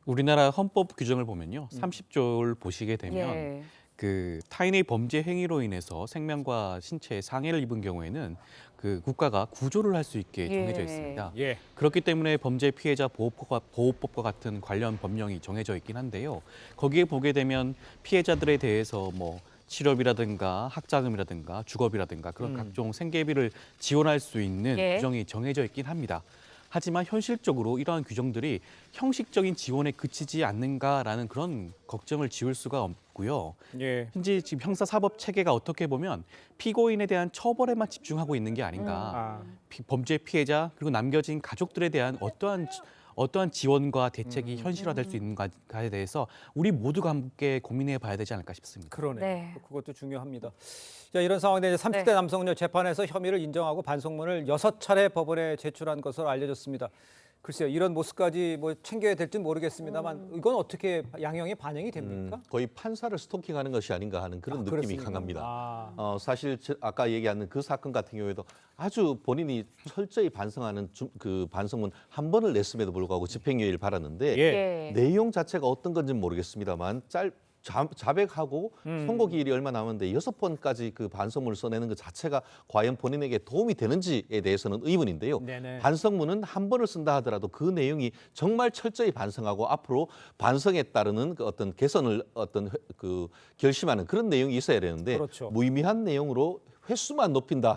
우리나라 헌법 규정을 보면요. 30조를 보시게 되면 예. 그 타인의 범죄 행위로 인해서 생명과 신체에 상해를 입은 경우에는 그 국가가 구조를 할 수 있게 정해져 있습니다. 예. 그렇기 때문에 범죄 피해자 보호법과 같은 관련 법령이 정해져 있긴 한데요. 거기에 보게 되면 피해자들에 대해서 뭐 치료비라든가 학자금이라든가 주거비라든가 그런 각종 생계비를 지원할 수 있는 예. 규정이 정해져 있긴 합니다. 하지만 현실적으로 이러한 규정들이 형식적인 지원에 그치지 않는가라는 그런 걱정을 지울 수가 없고요. 예. 현재 지금 형사사법 체계가 어떻게 보면 피고인에 대한 처벌에만 집중하고 있는 게 아닌가. 범죄 피해자 그리고 남겨진 가족들에 대한 어떠한 지원과 대책이 현실화될 수 있는가에 대해서 우리 모두가 함께 고민해 봐야 되지 않을까 싶습니다. 그러네. 네. 그것도 중요합니다. 자, 이런 상황인데 30대 네. 남성녀 재판에서 혐의를 인정하고 반성문을 6차례 법원에 제출한 것으로 알려졌습니다. 글쎄요, 이런 모습까지 뭐 챙겨야 될지 모르겠습니다만 이건 어떻게 양형에 반영이 됩니까? 거의 판사를 스토킹하는 것이 아닌가 하는 그런 느낌이 그렇습니까? 강합니다. 사실 아까 얘기하는 그 사건 같은 경우에도 아주 본인이 철저히 반성하는 그 반성문 한 번을 냈음에도 불구하고 집행유예를 받았는데 예. 내용 자체가 어떤 건지는 모르겠습니다만 자백하고 선고기일이 얼마 남았는데 6번까지 그 반성문을 써내는 것 자체가 과연 본인에게 도움이 되는지에 대해서는 의문인데요. 네네. 반성문은 한 번을 쓴다 하더라도 그 내용이 정말 철저히 반성하고 앞으로 반성에 따르는 그 어떤 개선을 그 결심하는 그런 내용이 있어야 되는데 그렇죠. 무의미한 내용으로 횟수만 높인다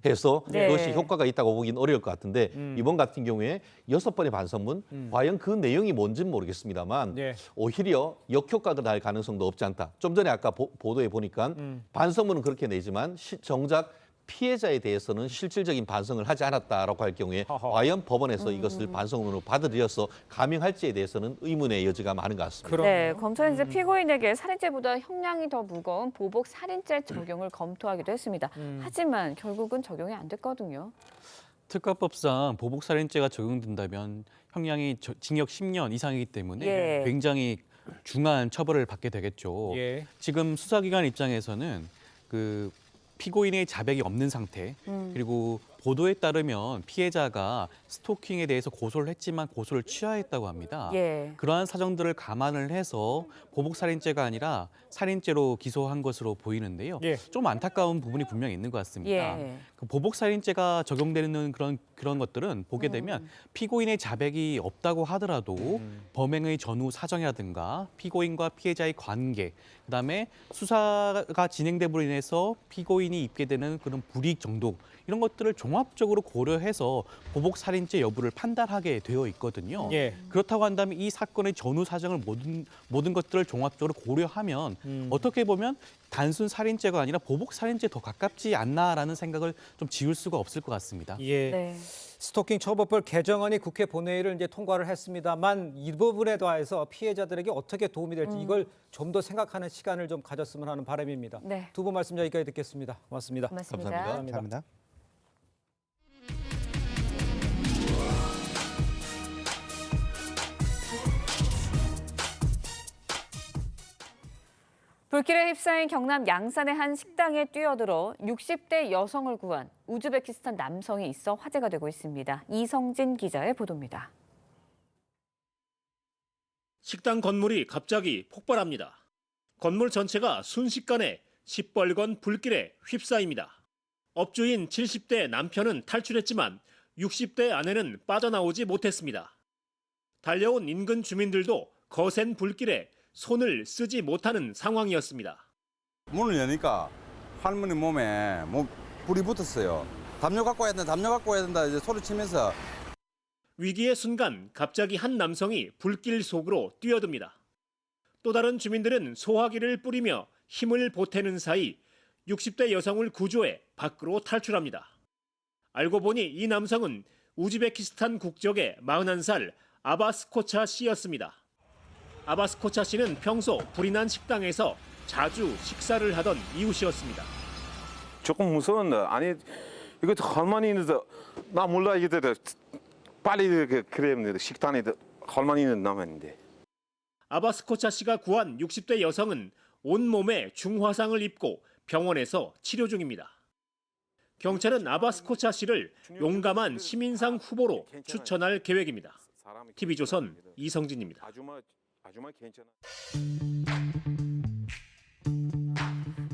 해서 네. 그것이 효과가 있다고 보기는 어려울 것 같은데 이번 같은 경우에 6번의 반성문 과연 그 내용이 뭔지는 모르겠습니다만 네. 오히려 역효과가 날 가능성도 없지 않다. 좀 전에 아까 보도에 보니까 반성문은 그렇게 내지만 정작 피해자에 대해서는 실질적인 반성을 하지 않았다라고 할 경우에 과연 법원에서 이것을 반성문으로 받아들여서 감형할지에 대해서는 의문의 여지가 많은 것 같습니다. 네, 검찰은 이제 피고인에게 살인죄보다 형량이 더 무거운 보복 살인죄 적용을 검토하기도 했습니다. 하지만 결국은 적용이 안 됐거든요. 특가법상 보복살인죄가 적용된다면 형량이 징역 10년 이상이기 때문에 예. 굉장히 중한 처벌을 받게 되겠죠. 예. 지금 수사기관 입장에서는 그 피고인의 자백이 없는 상태 그리고 보도에 따르면 피해자가 스토킹에 대해서 고소를 했지만 고소를 취하했다고 합니다. 예. 그러한 사정들을 감안을 해서 보복살인죄가 아니라 살인죄로 기소한 것으로 보이는데요. 예. 좀 안타까운 부분이 분명히 있는 것 같습니다. 예. 그 보복살인죄가 적용되는 그런 것들은 보게 되면 피고인의 자백이 없다고 하더라도 범행의 전후 사정이라든가 피고인과 피해자의 관계, 그다음에 수사가 진행됨으로 인해서 피고인이 입게 되는 그런 불이익 정도 이런 것들을 종합적으로 고려해서 보복살인죄 여부를 판단하게 되어 있거든요. 예. 그렇다고 한다면 이 사건의 전후 사정을 모든 것들을 종합적으로 고려하면 어떻게 보면 단순 살인죄가 아니라 보복살인죄에 더 가깝지 않나라는 생각을 좀 지울 수가 없을 것 같습니다. 예. 네. 스토킹 처벌법 개정안이 국회 본회의를 이제 통과를 했습니다만 이 부분에 더해서 피해자들에게 어떻게 도움이 될지 이걸 좀 더 생각하는 시간을 좀 가졌으면 하는 바람입니다. 네. 두 분 말씀 여기까지 듣겠습니다. 고맙습니다. 고맙습니다. 감사합니다. 불길에 휩싸인 경남 양산의 한 식당에 뛰어들어 60대 여성을 구한 우즈베키스탄 남성이 있어 화제가 되고 있습니다. 이성진 기자의 보도입니다. 식당 건물이 갑자기 폭발합니다. 건물 전체가 순식간에 시뻘건 불길에 휩싸입니다. 업주인 70대 남편은 탈출했지만 60대 아내는 빠져나오지 못했습니다. 달려온 인근 주민들도 거센 불길에 손을 쓰지 못하는 상황이었습니다. 문을 여니까 할머니 몸에 불이 붙었어요. 담요 갖고 와야 된다 이제 소리치면서. 위기의 순간 갑자기 한 남성이 불길 속으로 뛰어듭니다. 또 다른 주민들은 소화기를 뿌리며 힘을 보태는 사이 60대 여성을 구조해 밖으로 탈출합니다. 알고 보니 이 남성은 우즈베키스탄 국적의 41살 아바스코차 씨였습니다. 아바스코차 씨는 평소 불이 난 식당에서 자주 식사를 하던 이웃이었습니다. 조금 무서운데 아니 이거 할머니는 나 몰라 이게 빨리 그래 식당에 할머니는 남았는데. 아바스코차 씨가 구한 60대 여성은 온몸에 중화상을 입고 병원에서 치료 중입니다. 경찰은 아바스코차 씨를 용감한 시민상 후보로 추천할 계획입니다. TV조선 이성진입니다.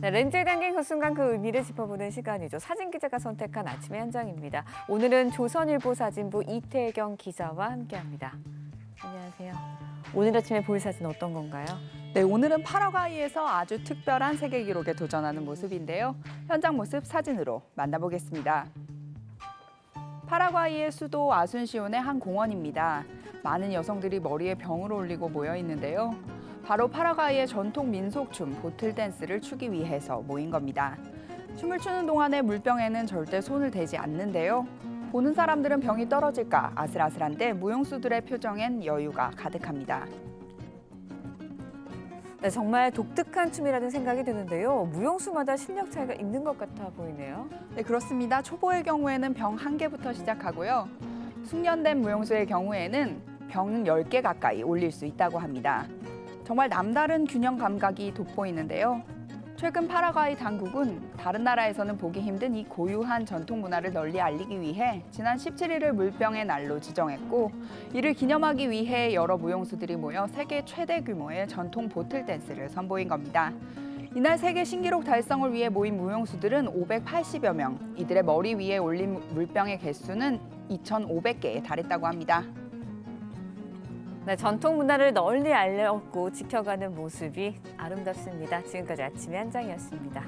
네, 렌즈에 담긴 그 순간 그 의미를 짚어보는 시간이죠. 사진 기자가 선택한 아침의 현장입니다. 오늘은 조선일보 사진부 이태경 기자와 함께합니다. 안녕하세요. 오늘 아침에 볼 사진 어떤 건가요? 네, 오늘은 파라과이에서 아주 특별한 세계 기록에 도전하는 모습인데요. 현장 모습 사진으로 만나보겠습니다. 파라과이의 수도 아순시온의 한 공원입니다. 많은 여성들이 머리에 병을 올리고 모여 있는데요. 바로 파라과이의 전통 민속춤 보틀 댄스를 추기 위해서 모인 겁니다. 춤을 추는 동안에 물병에는 절대 손을 대지 않는데요. 보는 사람들은 병이 떨어질까 아슬아슬한데 무용수들의 표정엔 여유가 가득합니다. 네, 정말 독특한 춤이라는 생각이 드는데요. 무용수마다 실력 차이가 있는 것 같아 보이네요. 네, 그렇습니다. 초보의 경우에는 병 1개부터 시작하고요. 숙련된 무용수의 경우에는 병 10개 가까이 올릴 수 있다고 합니다. 정말 남다른 균형 감각이 돋보이는데요. 최근 파라과이 당국은 다른 나라에서는 보기 힘든 이 고유한 전통 문화를 널리 알리기 위해 지난 17일을 물병의 날로 지정했고 이를 기념하기 위해 여러 무용수들이 모여 세계 최대 규모의 전통 보틀 댄스를 선보인 겁니다. 이날 세계 신기록 달성을 위해 모인 무용수들은 580여 명, 이들의 머리 위에 올린 물병의 개수는 2,500개에 달했다고 합니다. 네, 전통 문화를 널리 알렸고 지켜가는 모습이 아름답습니다. 지금까지 아침의 현장이었습니다.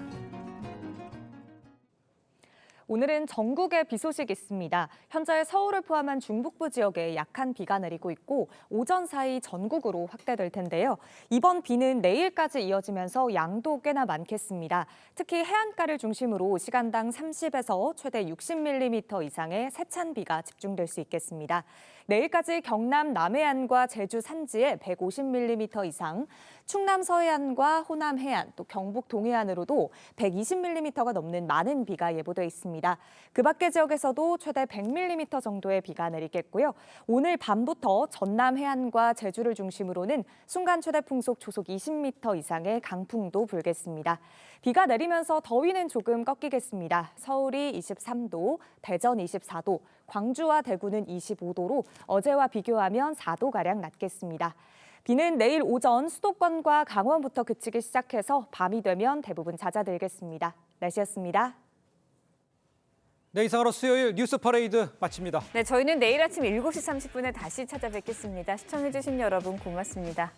오늘은 전국에 비 소식이 있습니다. 현재 서울을 포함한 중북부 지역에 약한 비가 내리고 있고 오전 사이 전국으로 확대될 텐데요. 이번 비는 내일까지 이어지면서 양도 꽤나 많겠습니다. 특히 해안가를 중심으로 시간당 30에서 최대 60mm 이상의 세찬 비가 집중될 수 있겠습니다. 내일까지 경남 남해안과 제주 산지에 150mm 이상, 충남 서해안과 호남 해안, 또 경북 동해안으로도 120mm가 넘는 많은 비가 예보돼 있습니다. 그 밖의 지역에서도 최대 100mm 정도의 비가 내리겠고요. 오늘 밤부터 전남 해안과 제주를 중심으로는 순간 최대 풍속 초속 20m 이상의 강풍도 불겠습니다. 비가 내리면서 더위는 조금 꺾이겠습니다. 서울이 23도, 대전 24도, 광주와 대구는 25도로 어제와 비교하면 4도가량 낮겠습니다. 비는 내일 오전 수도권과 강원부터 그치기 시작해서 밤이 되면 대부분 잦아들겠습니다. 날씨였습니다. 네, 이상으로 수요일 뉴스 퍼레이드 마칩니다. 네, 저희는 내일 아침 7시 30분에 다시 찾아뵙겠습니다. 시청해주신 여러분 고맙습니다.